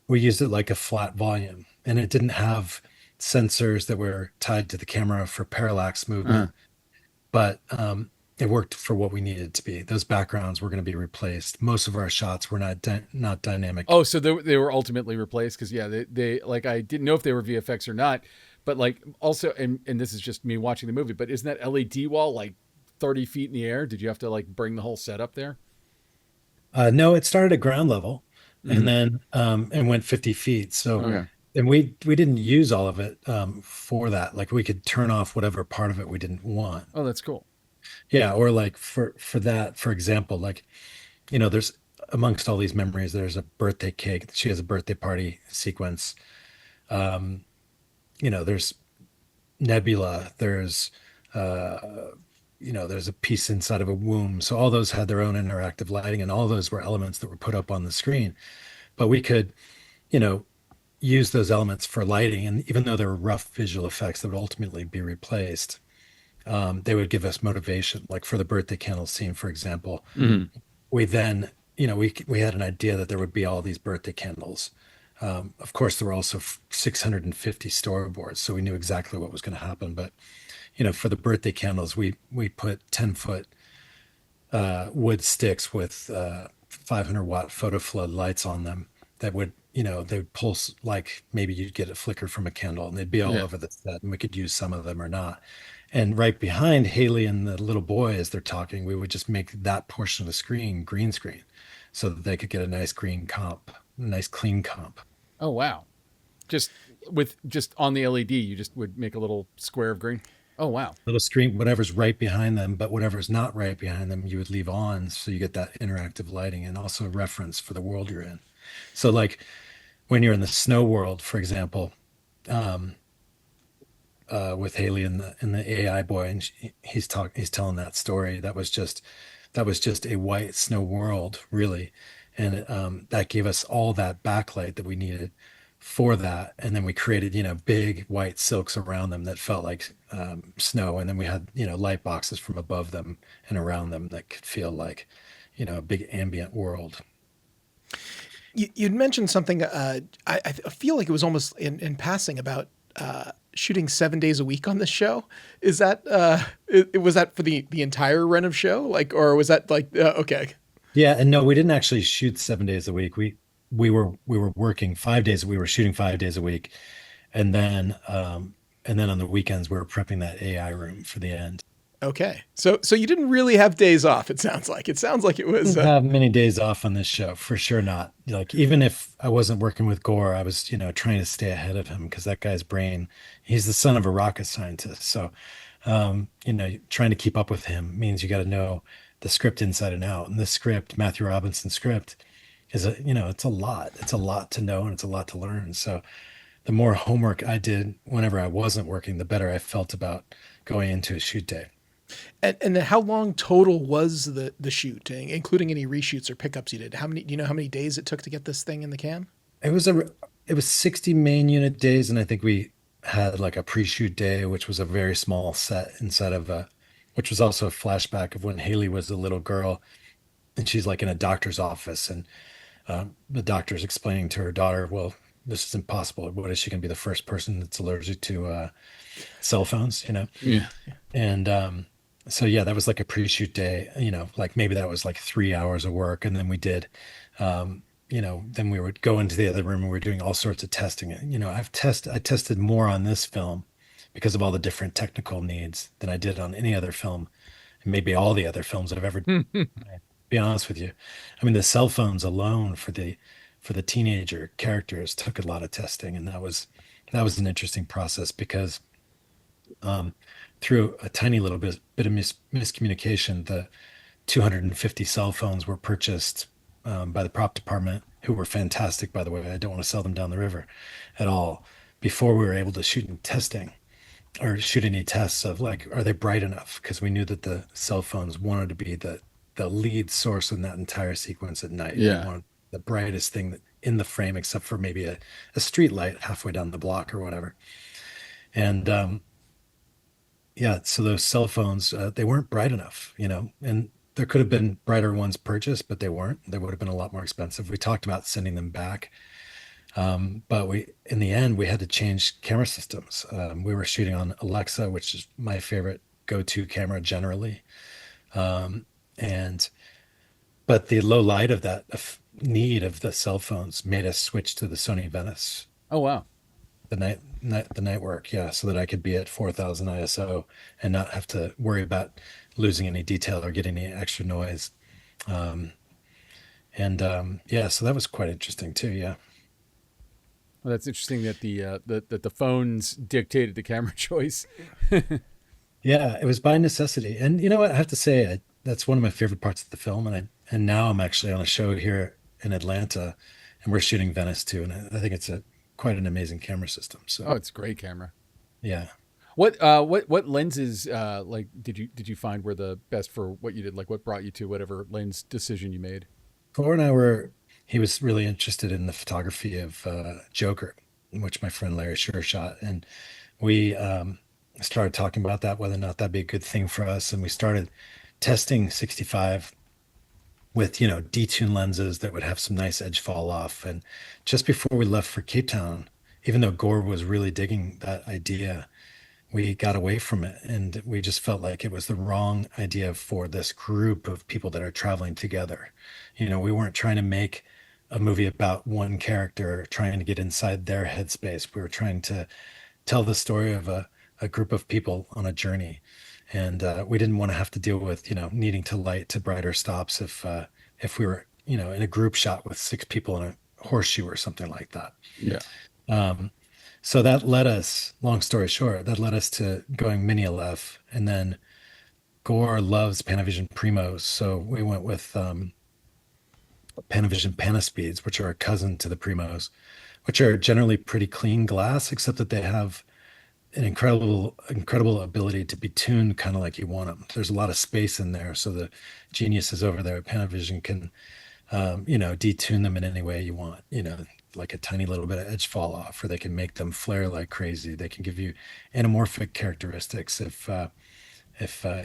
We used it like a flat volume, and it didn't have sensors that were tied to the camera for parallax Uh, movement, but it worked for what we needed it to be. Those backgrounds were going to be replaced. Most of our shots were not dynamic. oh, so they were ultimately replaced because yeah, they like I didn't know if they were VFX or not, but like also and this is just me watching the movie, but isn't that LED wall like 30 feet in the air? Did you have to like bring the whole setup there? No, it started at ground level, and Mm-hmm. then and went 50 feet. So, Okay. and we didn't use all of it for that. Like we could turn off whatever part of it we didn't want. Oh, that's cool. Yeah, or like for that, for example, like there's amongst all these memories, there's a birthday cake. She has a birthday party sequence. Um, there's nebula. There's there's a piece inside of a womb. So all those had their own interactive lighting, and all those were elements that were put up on the screen. But we could, you know, use those elements for lighting, and even though they were rough visual effects that would ultimately be replaced, they would give us motivation. Like for the birthday candle scene, for example, Hmm. we then, we had an idea that there would be all these birthday candles. Of course, there were also 650 storyboards, so we knew exactly what was going to happen. But for the birthday candles, we put 10-foot wood sticks with 500-watt photo flood lights on them that would, they would pulse like maybe you'd get a flicker from a candle, and they'd be all Yeah. over the set, and we could use some of them or not. And right behind Haley and the little boy, as they're talking, we would just make that portion of the screen green screen so that they could get a nice green comp, a nice clean comp. Oh, wow. Just just on the LED, you just would make a little square of green. Oh, wow. Little screen, whatever's right behind them, but whatever's not right behind them, you would leave on so you get that interactive lighting and also a reference for the world you're in. So, like when you're in the snow world, for example, um, with Haley and the AI boy, and he's telling that story. That was just a white snow world, really, and that gave us all that backlight that we needed for that. And then we created, big white silks around them that felt like snow, and then we had, light boxes from above them and around them that could feel like, a big ambient world. You'd mentioned something. I feel like it was almost in passing about shooting 7 days a week on this show. Is that was that for the entire run of show? Like, or was that like okay? Yeah, and no, we didn't actually shoot 7 days a week. We were working 5 days. We were shooting 5 days a week, and then on the weekends we were prepping that AI room for the end. Okay, so you didn't really have days off. It sounds like it was. Didn't have many days off on this show, for sure not. Like even if I wasn't working with Gore, I was, trying to stay ahead of him because that guy's brain, he's the son of a rocket scientist. So, trying to keep up with him means you got to know the script inside and out. And this script, Matthew Robinson's script, it's a lot. It's a lot to know and it's a lot to learn. So the more homework I did whenever I wasn't working, the better I felt about going into a shoot day. And then how long total was the shoot, including any reshoots or pickups you did? How many? Do you know how many days it took to get this thing in the can? It was it was 60 main unit days, and I think we had like a pre-shoot day, which was a very small set inside of which was also a flashback of when Haley was a little girl, and she's like in a doctor's office, and the doctor's explaining to her daughter, well, this is impossible. What is she going to be the first person that's allergic to cell phones? Yeah. And so yeah, that was like a pre-shoot day, like maybe that was like 3 hours of work. And then we did, then we would go into the other room and we were doing all sorts of testing. And, I tested more on this film because of all the different technical needs than I did on any other film, and maybe all the other films I've ever, be honest with you. I mean, the cell phones alone for the teenager characters took a lot of testing, and that was an interesting process because um, through a tiny little bit of miscommunication, the 250 cell phones were purchased by the prop department, who were fantastic, by the way. I don't want to sell them down the river at all. Before we were able to shoot any testing or shoot any tests of like, are they bright enough? Because we knew that the cell phones wanted to be the lead source in that entire sequence at night. They Yeah. wanted the brightest thing in the frame, except for maybe a street light halfway down the block or whatever. And yeah, so those cell phones, they weren't bright enough, and there could have been brighter ones purchased, but they weren't. They would have been a lot more expensive. We talked about sending them back, but in the end, we had to change camera systems. We were shooting on Alexa, which is my favorite go-to camera generally, and but the low light of that need of the cell phones made us switch to the Sony Venice, Oh, wow. the night work, yeah, so that I could be at 4,000 ISO and not have to worry about losing any detail or getting any extra noise. Um, and yeah, so that was quite interesting too. Yeah, Well, that's interesting that the phones dictated the camera choice. yeah, it was by necessity. And you know what? I have to say, that's one of my favorite parts of the film. And now I'm actually on a show here in Atlanta, and we're shooting Venice too. And I think it's a quite an amazing camera system. Oh, So it's a great camera. yeah, What lenses like did you find were the best for what you did? Like what brought you to whatever lens decision you made? Thor and I were, he was really interested in the photography of Joker, which my friend Larry Sure shot. And we started talking about that, whether or not that'd be a good thing for us. And we started testing 65 with, detune lenses that would have some nice edge fall off. And just before we left for Cape Town, even though Gore was really digging that idea, we got away from it and we just felt like it was the wrong idea for this group of people that are traveling together. We weren't trying to make a movie about one character trying to get inside their headspace. We were trying to tell the story of a group of people on a journey. And we didn't want to have to deal with, needing to light to brighter stops if we were, in a group shot with six people in a horseshoe or something like that. Yeah. Um, so that led us, long story short, that led us to going mini LF. And then Gore loves Panavision Primos. So we went with Panavision Panaspeeds, which are a cousin to the Primos, which are generally pretty clean glass, except that they have an incredible ability to be tuned kind of like you want them. There's a lot of space in there. So the geniuses over there at Panavision can, detune them in any way you want, like a tiny little bit of edge fall off, or they can make them flare like crazy. They can give you anamorphic characteristics if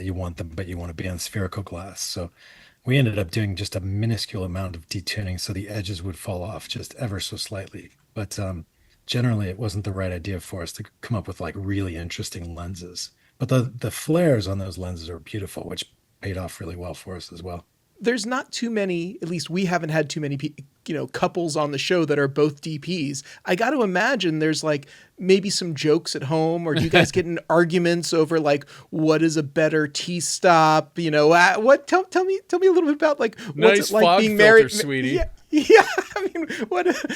you want them, but you want to be on spherical glass. So we ended up doing just a minuscule amount of detuning, so the edges would fall off just ever so slightly. But generally, it wasn't the right idea for us to come up with like really interesting lenses. But the flares on those lenses are beautiful, which paid off really well for us as well. There's not too many, at least we haven't had too many, couples on the show that are both DPs. I got to imagine there's like maybe some jokes at home, or do you guys get in arguments over like what is a better T-stop? Tell me a little bit about like what's Nice it like fog being filter, married, sweetie. Yeah. Yeah,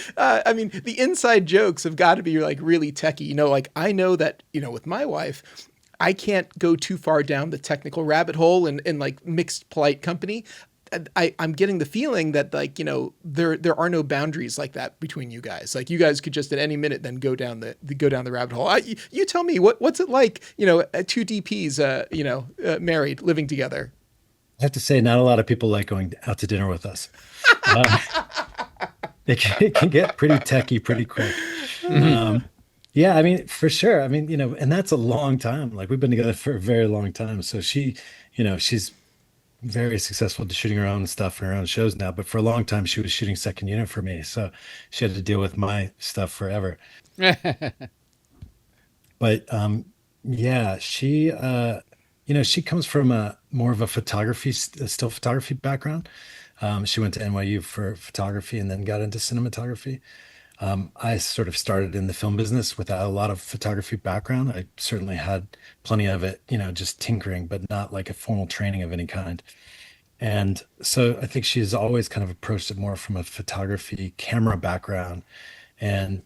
the inside jokes have got to be like really techie. Like I know that, with my wife, I can't go too far down the technical rabbit hole in like mixed polite company. I'm getting the feeling that like, there are no boundaries like that between you guys. Like you guys could just at any minute then go down the rabbit hole. You tell me what's it like, two DPs, married, living together. I have to say, not a lot of people like going out to dinner with us. Uh, it can get pretty techy pretty quick. Yeah, I mean, for sure. I mean, and that's a long time. Like we've been together for a very long time. So she's very successful at shooting her own stuff and her own shows now. But for a long time, she was shooting second unit for me. So she had to deal with my stuff forever. But yeah, she comes from a more of a still photography background. She went to NYU for photography and then got into cinematography. I sort of started in the film business without a lot of photography background. I certainly had plenty of it, just tinkering, but not like a formal training of any kind. And so I think she's always kind of approached it more from a photography camera background. And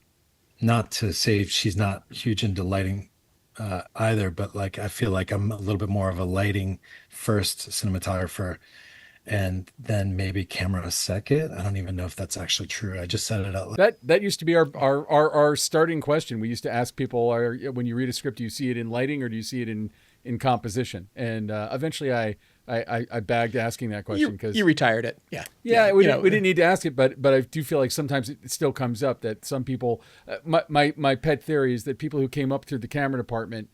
not to say she's not huge into lighting either, but like I feel like I'm a little bit more of a lighting first cinematographer and then maybe camera second. I don't even know if that's actually true. I just said it out loud. That used to be our starting question. We used to ask people, when you read a script, do you see it in lighting or do you see it in composition? And eventually I bagged asking that question because you retired it. Yeah. Yeah, we didn't need to ask it, but I do feel like sometimes it still comes up that some people, my pet theory is that people who came up through the camera department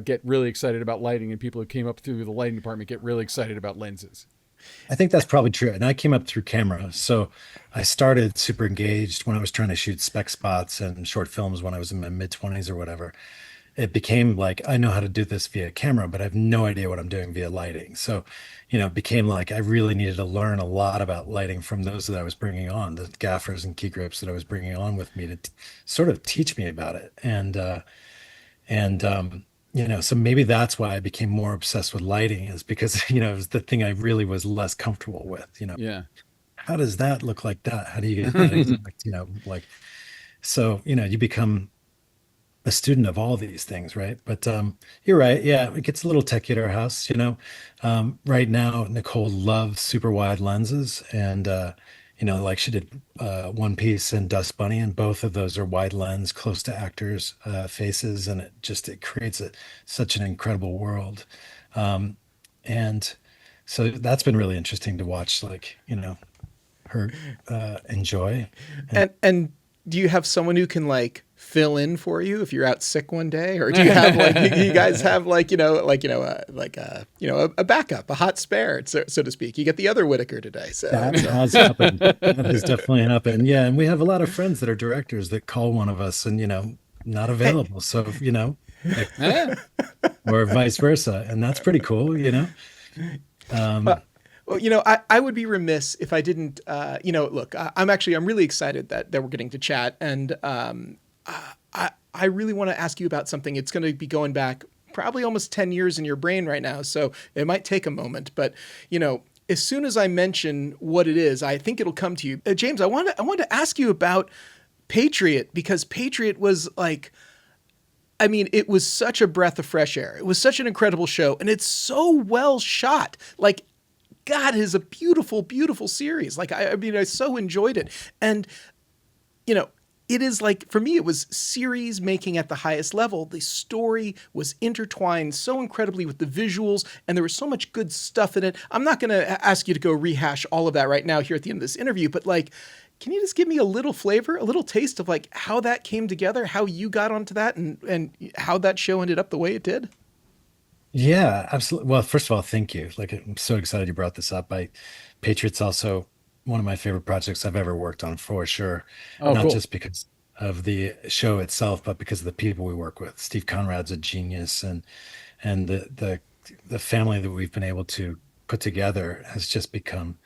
get really excited about lighting, and people who came up through the lighting department get really excited about lenses. I think that's probably true. And I came up through camera. So I started super engaged when I was trying to shoot spec spots and short films when I was in my mid 20s or whatever. It became like, I know how to do this via camera, but I have no idea what I'm doing via lighting. So, it became like I really needed to learn a lot about lighting from those that I was bringing on, the gaffers and key grips that I was bringing on with me to sort of teach me about it. So maybe that's why I became more obsessed with lighting, is because, it was the thing I really was less comfortable with, Yeah. how does that look like that? How do you get that exact, like, so, you become a student of all these things, right? But you're right. Yeah, it gets a little techy at our house. Right now, Nicole loves super wide lenses, and like she did One Piece and Dust Bunny, and both of those are wide lens, close to actors' faces, and it creates such an incredible world. Um, and so that's been really interesting to watch, like, her enjoy. And And do you have someone who can like fill in for you if you're out sick one day, or do you have like you guys have like a backup, a hot spare, so to speak? You get the other Whitaker today, so that has happened. That has definitely happened. Yeah, and we have a lot of friends that are directors that call one of us and not available. So like, Yeah. or vice versa, and that's pretty cool. Um, Well, I would be remiss if I didn't, look, I'm really excited that we're getting to chat. And I really want to ask you about something. It's going to be going back probably almost 10 years in your brain right now. So it might take a moment. But, as soon as I mention what it is, I think it'll come to you. James, I want to ask you about Patriot, because Patriot was like, I mean, it was such a breath of fresh air. It was such an incredible show. And it's so well shot. Like, God, it is a beautiful, beautiful series. Like, I mean, I so enjoyed it. And, it is like, for me, it was series making at the highest level. The story was intertwined so incredibly with the visuals, and there was so much good stuff in it. I'm not going to ask you to go rehash all of that right now here at the end of this interview, but like, can you just give me a little flavor, a little taste of like how that came together, how you got onto that, and how that show ended up the way it did? yeah, absolutely. Well, first of all, thank you. Like, I'm so excited you brought this up. Patriot's also one of my favorite projects I've ever worked on, for sure. Oh, Not cool. just because of the show itself, but because of the people we work with. Steve Conrad's a genius, and the family that we've been able to put together has just become,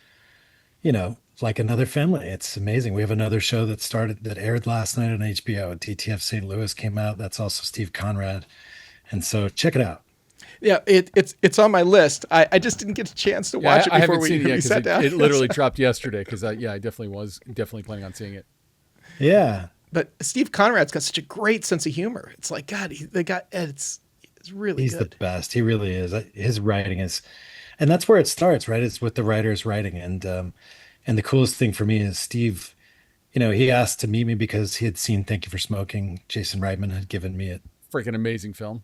like another family. It's amazing. We have another show that aired last night on HBO. DTF St. Louis came out. That's also Steve Conrad. And so check it out. Yeah, it's on my list. I just didn't get a chance to Yeah, watch it I before haven't seen it yet we because sat down. it literally dropped yesterday. Because I definitely was planning on seeing it. Yeah. But Steve Conrad's got such a great sense of humor. It's like, God, it's really He's the good. best. He really is. His writing is, and that's where it starts, right? It's with the writer's writing. And the coolest thing for me is Steve, he asked to meet me because he had seen Thank You for Smoking. Jason Reitman had given me it. Freaking amazing film.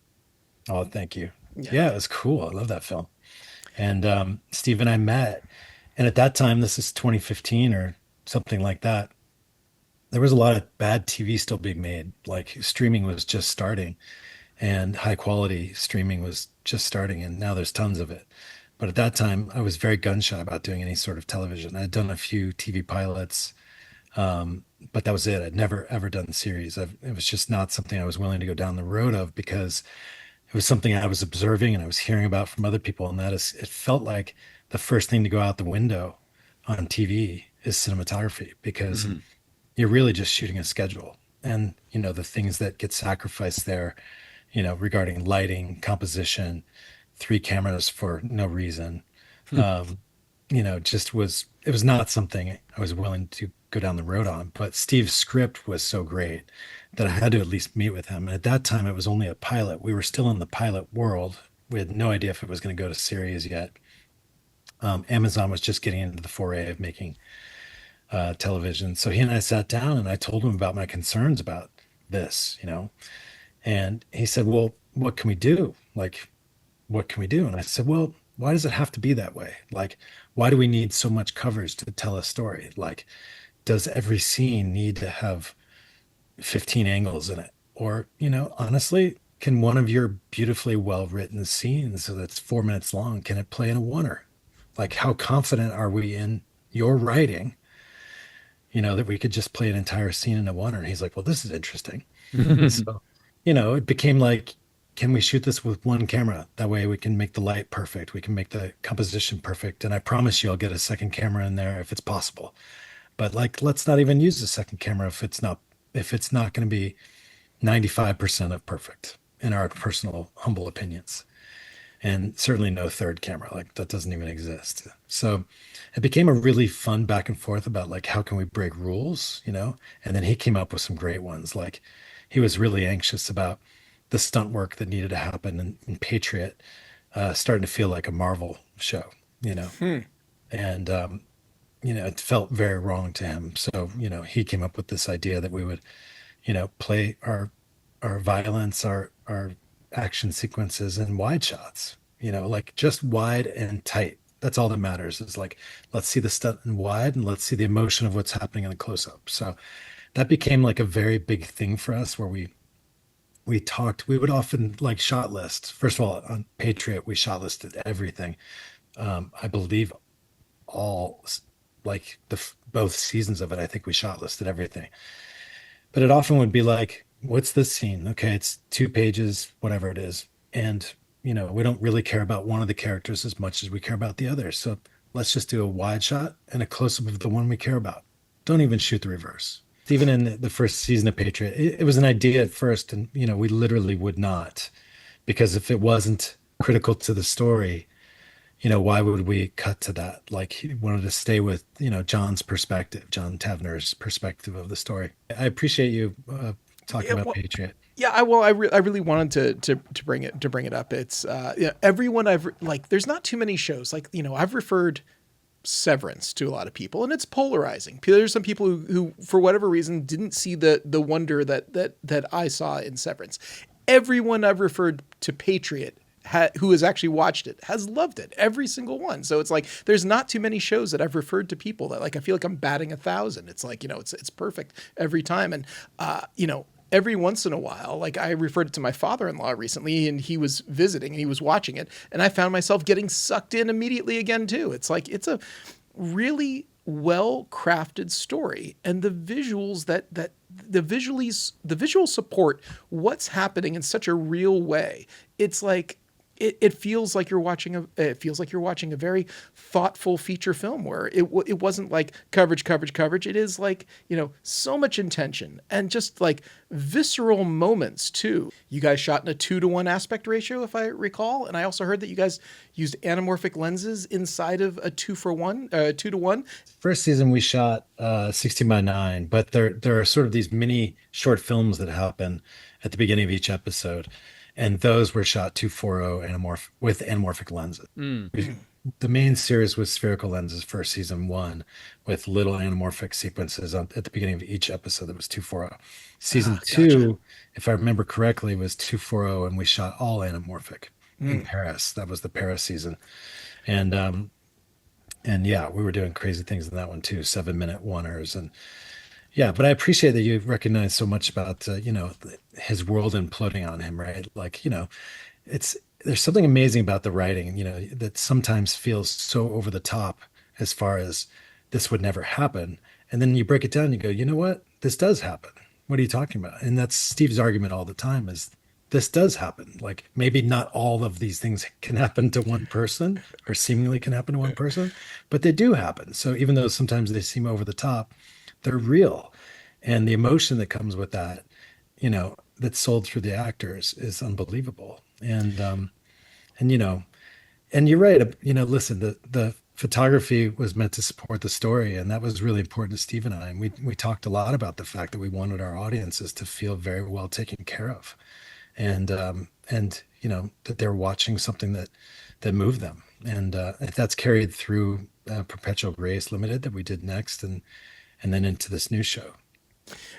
Oh, thank you. Yeah. Yeah, it was cool. I love that film. And Steve and I met. And at that time, this is 2015 or something like that. There was a lot of bad TV still being made. Like, streaming was just starting, and high quality streaming was just starting. And now there's tons of it. But at that time, I was very gun shy about doing any sort of television. I'd done a few TV pilots, but that was it. I'd never ever done series. It was just not something I was willing to go down the road of, because it was something I was observing and I was hearing about from other people. And that is, it felt like the first thing to go out the window on TV is cinematography, because Mhm. you're really just shooting a schedule. And, the things that get sacrificed there, regarding lighting, composition, three cameras for no reason, um, it was not something I was willing to go down the road on. But Steve's script was so great that I had to at least meet with him. And at that time, it was only a pilot. We were still in the pilot world. We had no idea if it was going to go to series yet. Amazon was just getting into the foray of making television. So he and I sat down and I told him about my concerns about this. And he said, "Well, what can we do? Like, what can we do?" And I said, "Well, why does it have to be that way? Like, why do we need so much coverage to tell a story? Like, does every scene need to have 15 angles in it? Or, honestly, can one of your beautifully well written scenes that's 4 minutes long, can it play in a oneer? Like, how confident are we in your writing, that we could just play an entire scene in a oneer?" And he's like, "Well, this is interesting." So, it became like, can we shoot this with one camera? That way we can make the light perfect. We can make the composition perfect. And I promise you, I'll get a second camera in there if it's possible. But like, let's not even use the second camera if it's not going to be 95% of perfect, in our personal humble opinions. And certainly no third camera. Like, that doesn't even exist. So it became a really fun back and forth about like, how can we break rules? And then he came up with some great ones. Like, he was really anxious about the stunt work that needed to happen in Patriot, starting to feel like a Marvel show. Hmm. And it felt very wrong to him. So, he came up with this idea that we would, play our violence, our action sequences in wide shots, like just wide and tight. That's all that matters is like, let's see the stunt in wide and let's see the emotion of what's happening in the close up. So that became like a very big thing for us where we would often like shot list. First of all, on Patriot, we shot listed everything. I believe all like both seasons of it, I think we shot listed everything. But it often would be like, what's this scene? Okay, it's 2 pages, whatever it is. And, we don't really care about one of the characters as much as we care about the other. So let's just do a wide shot and a close up of the one we care about. Don't even shoot the reverse. Even in the first season of Patriot, it was an idea at first, and, we literally would not, because if it wasn't critical to the story, why would we cut to that? Like he wanted to stay with, John's perspective, John Tavner's perspective of the story. I appreciate you talking Yeah, about well, Patriot. yeah, I really wanted to bring it up. It's everyone like there's not too many shows like I've referred Severance to a lot of people, and it's polarizing. There's some people who for whatever reason didn't see the wonder that I saw in Severance. Everyone I've referred to Patriot who has actually watched it has loved it, every single one. So it's like there's not too many shows that I've referred to people that like I feel like I'm batting 1,000. It's like it's perfect every time, and every once in a while, like I referred it to my father-in-law recently, and he was visiting and he was watching it, and I found myself getting sucked in immediately again too. It's like it's a really well crafted story, and the visuals the visual support what's happening in such a real way. It's like it feels like you're watching a very thoughtful feature film where it wasn't like coverage. It is like, so much intention and just like visceral moments too. You guys shot in a 2-to-1 aspect ratio, if I recall. And I also heard that you guys used anamorphic lenses inside of a 2-to-1. First season we shot 16:9, but there are sort of these mini short films that happen at the beginning of each episode, and those were shot 240 with anamorphic lenses. The main series was spherical lenses for season one, with little anamorphic sequences at the beginning of each episode that was 240. Season Gotcha. two, if I remember correctly, was 240, and we shot all anamorphic in Paris. That was the Paris season, and yeah, we were doing crazy things in that one too, 7-minute oneers, and yeah. But I appreciate that you recognize so much about his world imploding on him, right? Like it's there's something amazing about the writing, that sometimes feels so over the top as far as this would never happen. And then you break it down and you go, you know what? This does happen. What are you talking about? And that's Steve's argument all the time is this does happen. Like maybe not all of these things can happen to one person or seemingly can happen to one person, but they do happen. So even though sometimes they seem over the top, they're real. And the emotion that comes with that, that's sold through the actors is unbelievable. And and you're right. Listen, the photography was meant to support the story, and that was really important to Steve and I. And we talked a lot about the fact that we wanted our audiences to feel very well taken care of, and that they're watching something that moved them, and if that's carried through Perpetual Grace Limited that we did next, and then into this new show.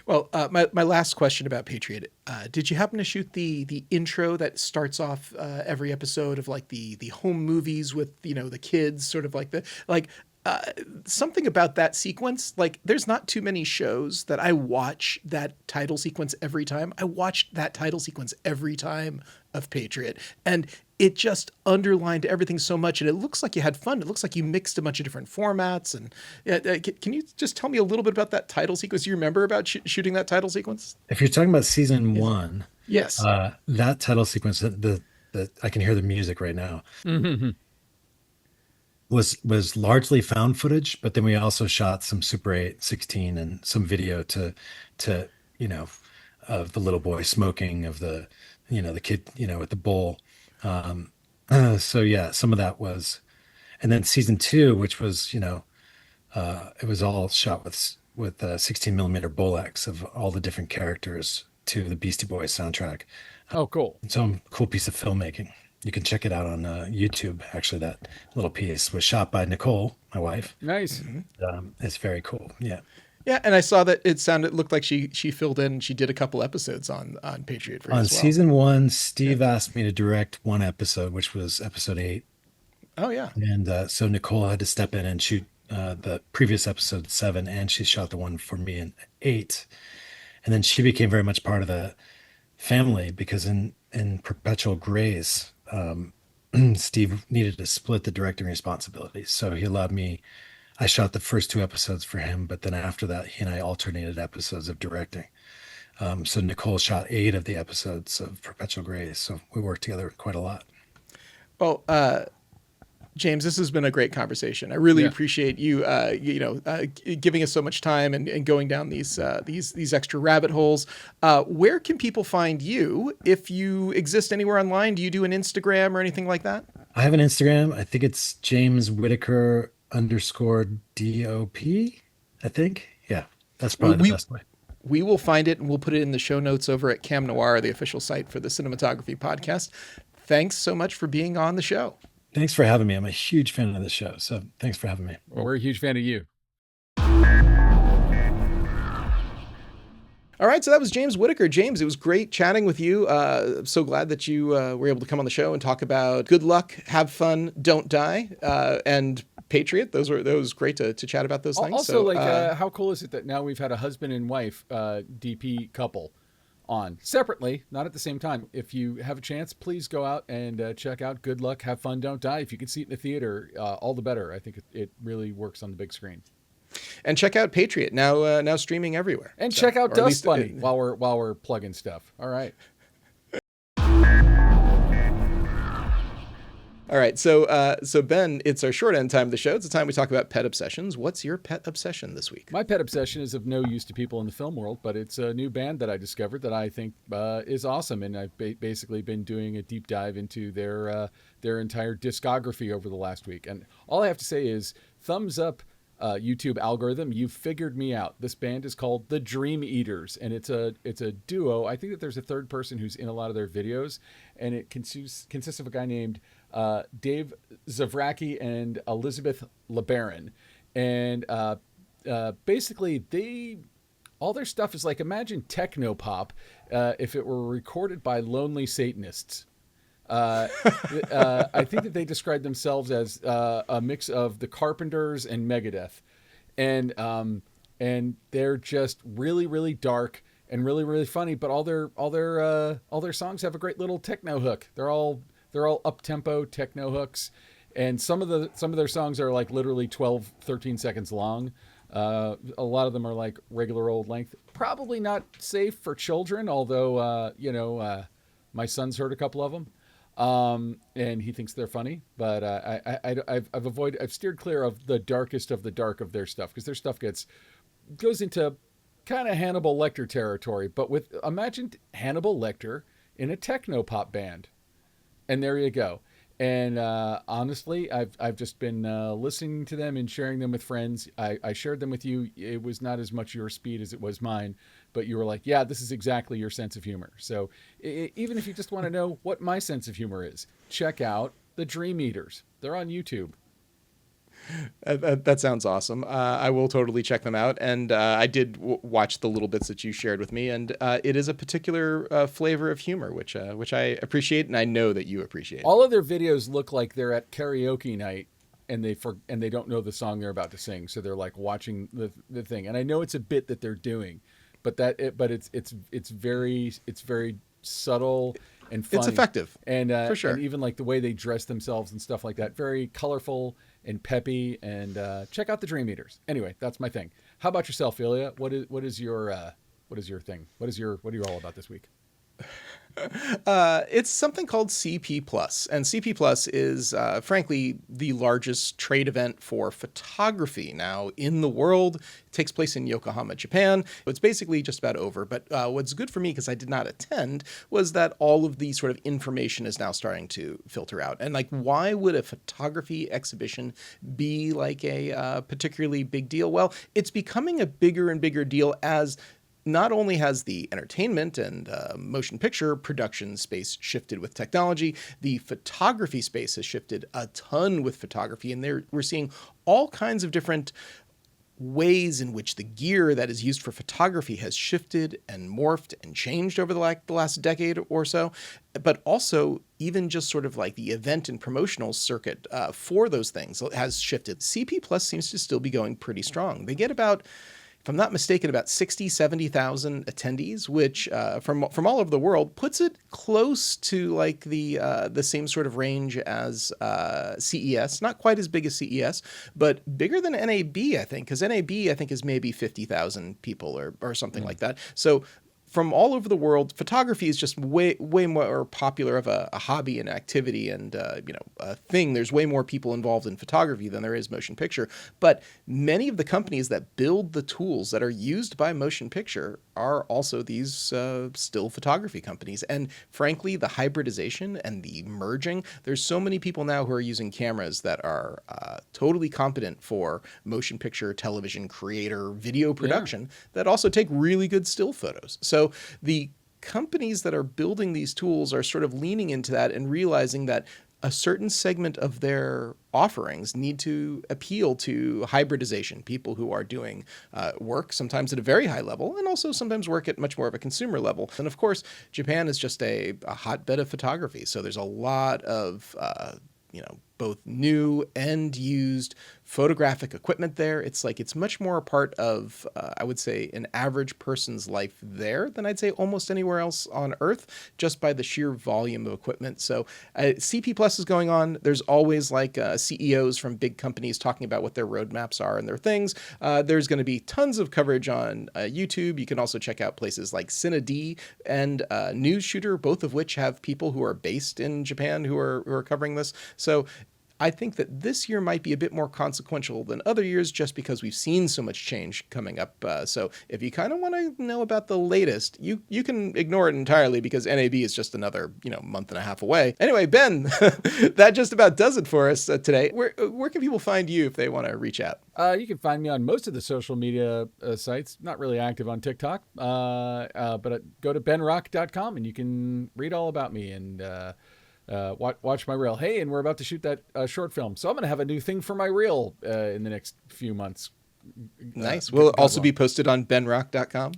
Well, my last question about Patriot. Did you happen to shoot the intro that starts off every episode of like the home movies with the kids, sort of like something about that sequence? Like, there's not too many shows that I watch that title sequence every time. I watched that title sequence every time of Patriot, and it just underlined everything so much. And it looks like you had fun. It looks like you mixed a bunch of different formats. And can you just tell me a little bit about that title sequence? Do you remember about shooting that title sequence? If you're talking about season one, Yes. that title sequence, the I can hear the music right now, was largely found footage, but then we also shot some Super 8, 16, and some video to of the little boy smoking, of the kid with the bowl. So yeah, some of that was, and then season two, which was it was all shot with 16 millimeter Bolex of all the different characters to the Beastie Boys soundtrack. Oh, cool. Some cool piece of filmmaking. You can check it out on YouTube. Actually, that little piece was shot by Nicole, my wife. Nice. It's very cool. Yeah. Yeah, and I saw that looked like she filled in. She did a couple episodes on Patriot Free On as well. season one, Steve asked me to direct one episode, which was episode 8. Oh yeah. And so Nicole had to step in and shoot the previous episode 7, and she shot the one for me in 8. And then she became very much part of the family because in Perpetual Grace, Steve needed to split the directing responsibilities. So he allowed me, I shot the first 2 episodes for him, but then after that, he and I alternated episodes of directing. So Nicole shot 8 of the episodes of Perpetual Grace. So we worked together quite a lot. Well, James, this has been a great conversation. I really appreciate you, giving us so much time and going down these extra rabbit holes. Where can people find you if you exist anywhere online? Do you do an Instagram or anything like that? I have an Instagram. I think it's James Whitaker _DOP. I think. Yeah, that's probably the best way. We will find it and we'll put it in the show notes over at Cam Noir, the official site for the Cinematography podcast. Thanks so much for being on the show. Thanks for having me. I'm a huge fan of the show. So thanks for having me. Well, we're a huge fan of you. All right. So that was James Whitaker. James, it was great chatting with you. So glad that you were able to come on the show and talk about Good Luck, Have Fun, Don't Die, and Patriot. Those was great to chat about those things. Also, how cool is it that now we've had a husband and wife DP couple on separately, not at the same time. If you have a chance, please go out and check out Good Luck, Have Fun, Don't Die. If you can see it in the theater, all the better. I think it really works on the big screen. And check out Patriot, now streaming everywhere. And check out Dust Bunny while we're plugging stuff. All right. All right, so Ben, it's our short end time of the show. It's the time we talk about pet obsessions. What's your pet obsession this week? My pet obsession is of no use to people in the film world, but it's a new band that I discovered that I think is awesome, and I've basically been doing a deep dive into their entire discography over the last week. And all I have to say is, thumbs up, YouTube algorithm. You've figured me out. This band is called the Dream Eaters, and it's a duo. I think that there's a third person who's in a lot of their videos, and it consists of a guy named Dave Zavracki and Elizabeth LeBaron. And basically, all their stuff is like, imagine techno pop if it were recorded by lonely Satanists. I think that they describe themselves as a mix of the Carpenters and Megadeth, and they're just really, really dark and really, really funny. But all their songs have a great little techno hook. They're all up tempo techno hooks, and some of their songs are like literally 12, 13 seconds long. A lot of them are like regular old length. Probably not safe for children, although my son's heard a couple of them. And he thinks they're funny, but I've steered clear of the darkest of the dark of their stuff, because their stuff goes into kind of Hannibal Lecter territory, but imagine Hannibal Lecter in a techno pop band, and there you go. And honestly, I've just been listening to them and sharing them with friends. I shared them with you. It was not as much your speed as it was mine, but you were like, yeah, this is exactly your sense of humor. So even if you just want to know what my sense of humor is, check out the Dream Eaters. They're on YouTube. That sounds awesome. I will totally check them out. And I did watch the little bits that you shared with me, and it is a particular flavor of humor, which I appreciate, and I know that you appreciate. All of their videos look like they're at karaoke night, and they don't know the song they're about to sing, so they're like watching the thing. And I know it's a bit that they're doing, but it's very subtle and funny. It's effective, and for sure. And even like the way they dress themselves and stuff like that, very colorful and peppy. And check out the Dream Eaters. Anyway, that's my thing. How about yourself, Ilya? What is your thing? What are you all about this week? It's something called CP Plus, and CP Plus is frankly the largest trade event for photography now in the world. It takes place in Yokohama, Japan. It's basically just about over, but what's good for me, because I did not attend, was that all of the sort of information is now starting to filter out. And like, why would a photography exhibition be like a particularly big deal? Well, it's becoming a bigger and bigger deal as not only has the entertainment and motion picture production space shifted with technology, the photography space has shifted a ton with photography. And we're seeing all kinds of different ways in which the gear that is used for photography has shifted and morphed and changed over the last decade or so, but also even just sort of like the event and promotional circuit for those things has shifted. CP Plus seems to still be going pretty strong. They get about, if I'm not mistaken, about 60, 70,000 attendees, which from all over the world puts it close to like the same sort of range as CES. Not quite as big as CES, but bigger than NAB, I think, because NAB, I think, is maybe 50,000 people or something like that. So from all over the world, photography is just way more popular of a hobby and activity and a thing. There's way more people involved in photography than there is motion picture. But many of the companies that build the tools that are used by motion picture are also these still photography companies. And frankly, the hybridization and the merging, there's so many people now who are using cameras that are totally competent for motion picture, television, creator, video production that also take really good still photos. So the companies that are building these tools are sort of leaning into that and realizing that a certain segment of their offerings need to appeal to hybridization, people who are doing work sometimes at a very high level and also sometimes work at much more of a consumer level. And of course, Japan is just a hotbed of photography. So there's a lot of both new and used photographic equipment there. It's much more a part of, I would say, an average person's life there than I'd say almost anywhere else on Earth, just by the sheer volume of equipment. So CP Plus is going on. There's always CEOs from big companies talking about what their roadmaps are and their things. There's going to be tons of coverage on YouTube. You can also check out places like CineD and News Shooter, both of which have people who are based in Japan who are covering this. So I think that this year might be a bit more consequential than other years just because we've seen so much change coming up. So if you kind of want to know about the latest, you can ignore it entirely because NAB is just another month and a half away. Anyway, Ben, that just about does it for us today. Where can people find you if they want to reach out? You can find me on most of the social media sites. Not really active on TikTok, but go to benrock.com and you can read all about me and watch my reel. Hey, and we're about to shoot that short film, so I'm going to have a new thing for my reel in the next few months. Nice. Will it also be posted on benrock.com?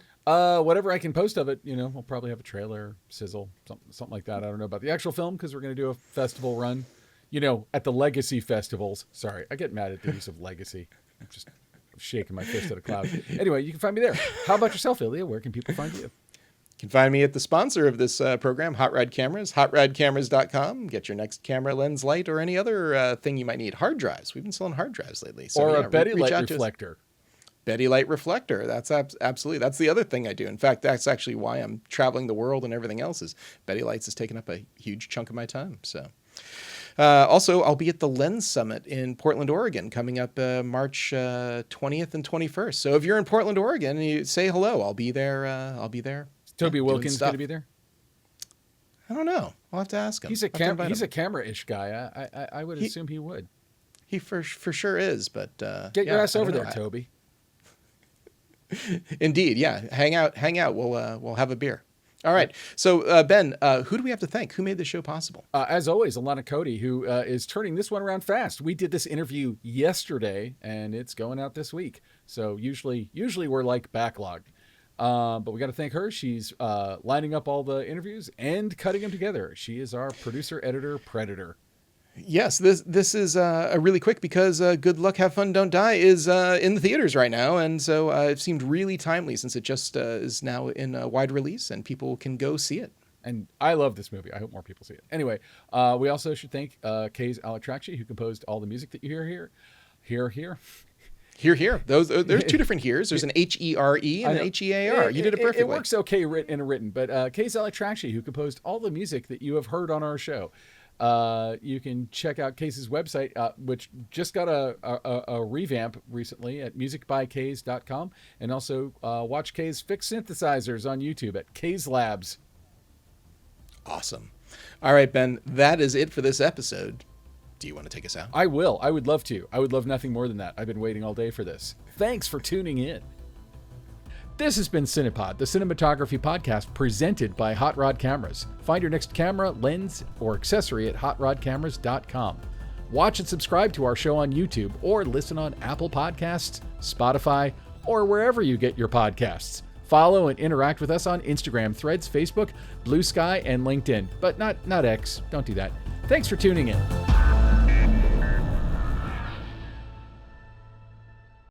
Whatever I can post of it, we'll probably have a trailer, sizzle, something like that. I don't know about the actual film because we're going to do a festival run, at the Legacy festivals. Sorry, I get mad at the use of Legacy. I'm just shaking my fist at a cloud. Anyway, you can find me there. How about yourself, Ilya? Where can people find you? You can find me at the sponsor of this program, Hot Rod Cameras, hotrodcameras.com. Get your next camera, lens, light, or any other thing you might need. Hard drives. We've been selling hard drives lately. So, or a Betty Light reflector. Betty Light reflector. That's absolutely. That's the other thing I do. In fact, that's actually why I'm traveling the world and everything else is Betty Lights has taken up a huge chunk of my time. So. Also, I'll be at the Lens Summit in Portland, Oregon, coming up March 20th and 21st. So if you're in Portland, Oregon, you say hello. I'll be there. Toby Wilkins going to be there? I don't know. I'll have to ask him. He's a camera-ish guy. I would assume he would. He for sure is, but get your ass over there, Toby. Indeed, yeah. Hang out. We'll have a beer. All right. So Ben, who do we have to thank? Who made the show possible? As always, Alana Cody, who is turning this one around fast. We did this interview yesterday, and it's going out this week. So usually we're like backlogged. But we got to thank her. She's lining up all the interviews and cutting them together. She is our producer, editor, predator. Yes, this is a really quick because Good Luck, Have Fun, Don't Die is in the theaters right now. And so it seemed really timely since it just is now in a wide release and people can go see it. And I love this movie. I hope more people see it. Anyway, we also should thank Kays Alatrachi, who composed all the music that you hear here. Here. There's two different heres. There's an H-E-R-E and an H-E-A-R. You did it perfectly. It works okay in a written, but Kays Alatrachi, who composed all the music that you have heard on our show. You can check out Kays' website, which just got a revamp recently at musicbykays.com, and also watch Kays fix synthesizers on YouTube at Kays Labs. Awesome. All right, Ben, that is it for this episode. Do you want to take us out? I will. I would love to. I would love nothing more than that. I've been waiting all day for this. Thanks for tuning in. This has been Cinepod, the cinematography podcast presented by Hot Rod Cameras. Find your next camera, lens, or accessory at hotrodcameras.com. Watch and subscribe to our show on YouTube or listen on Apple Podcasts, Spotify, or wherever you get your podcasts. Follow and interact with us on Instagram, Threads, Facebook, Blue Sky, and LinkedIn. But not X. Don't do that. Thanks for tuning in.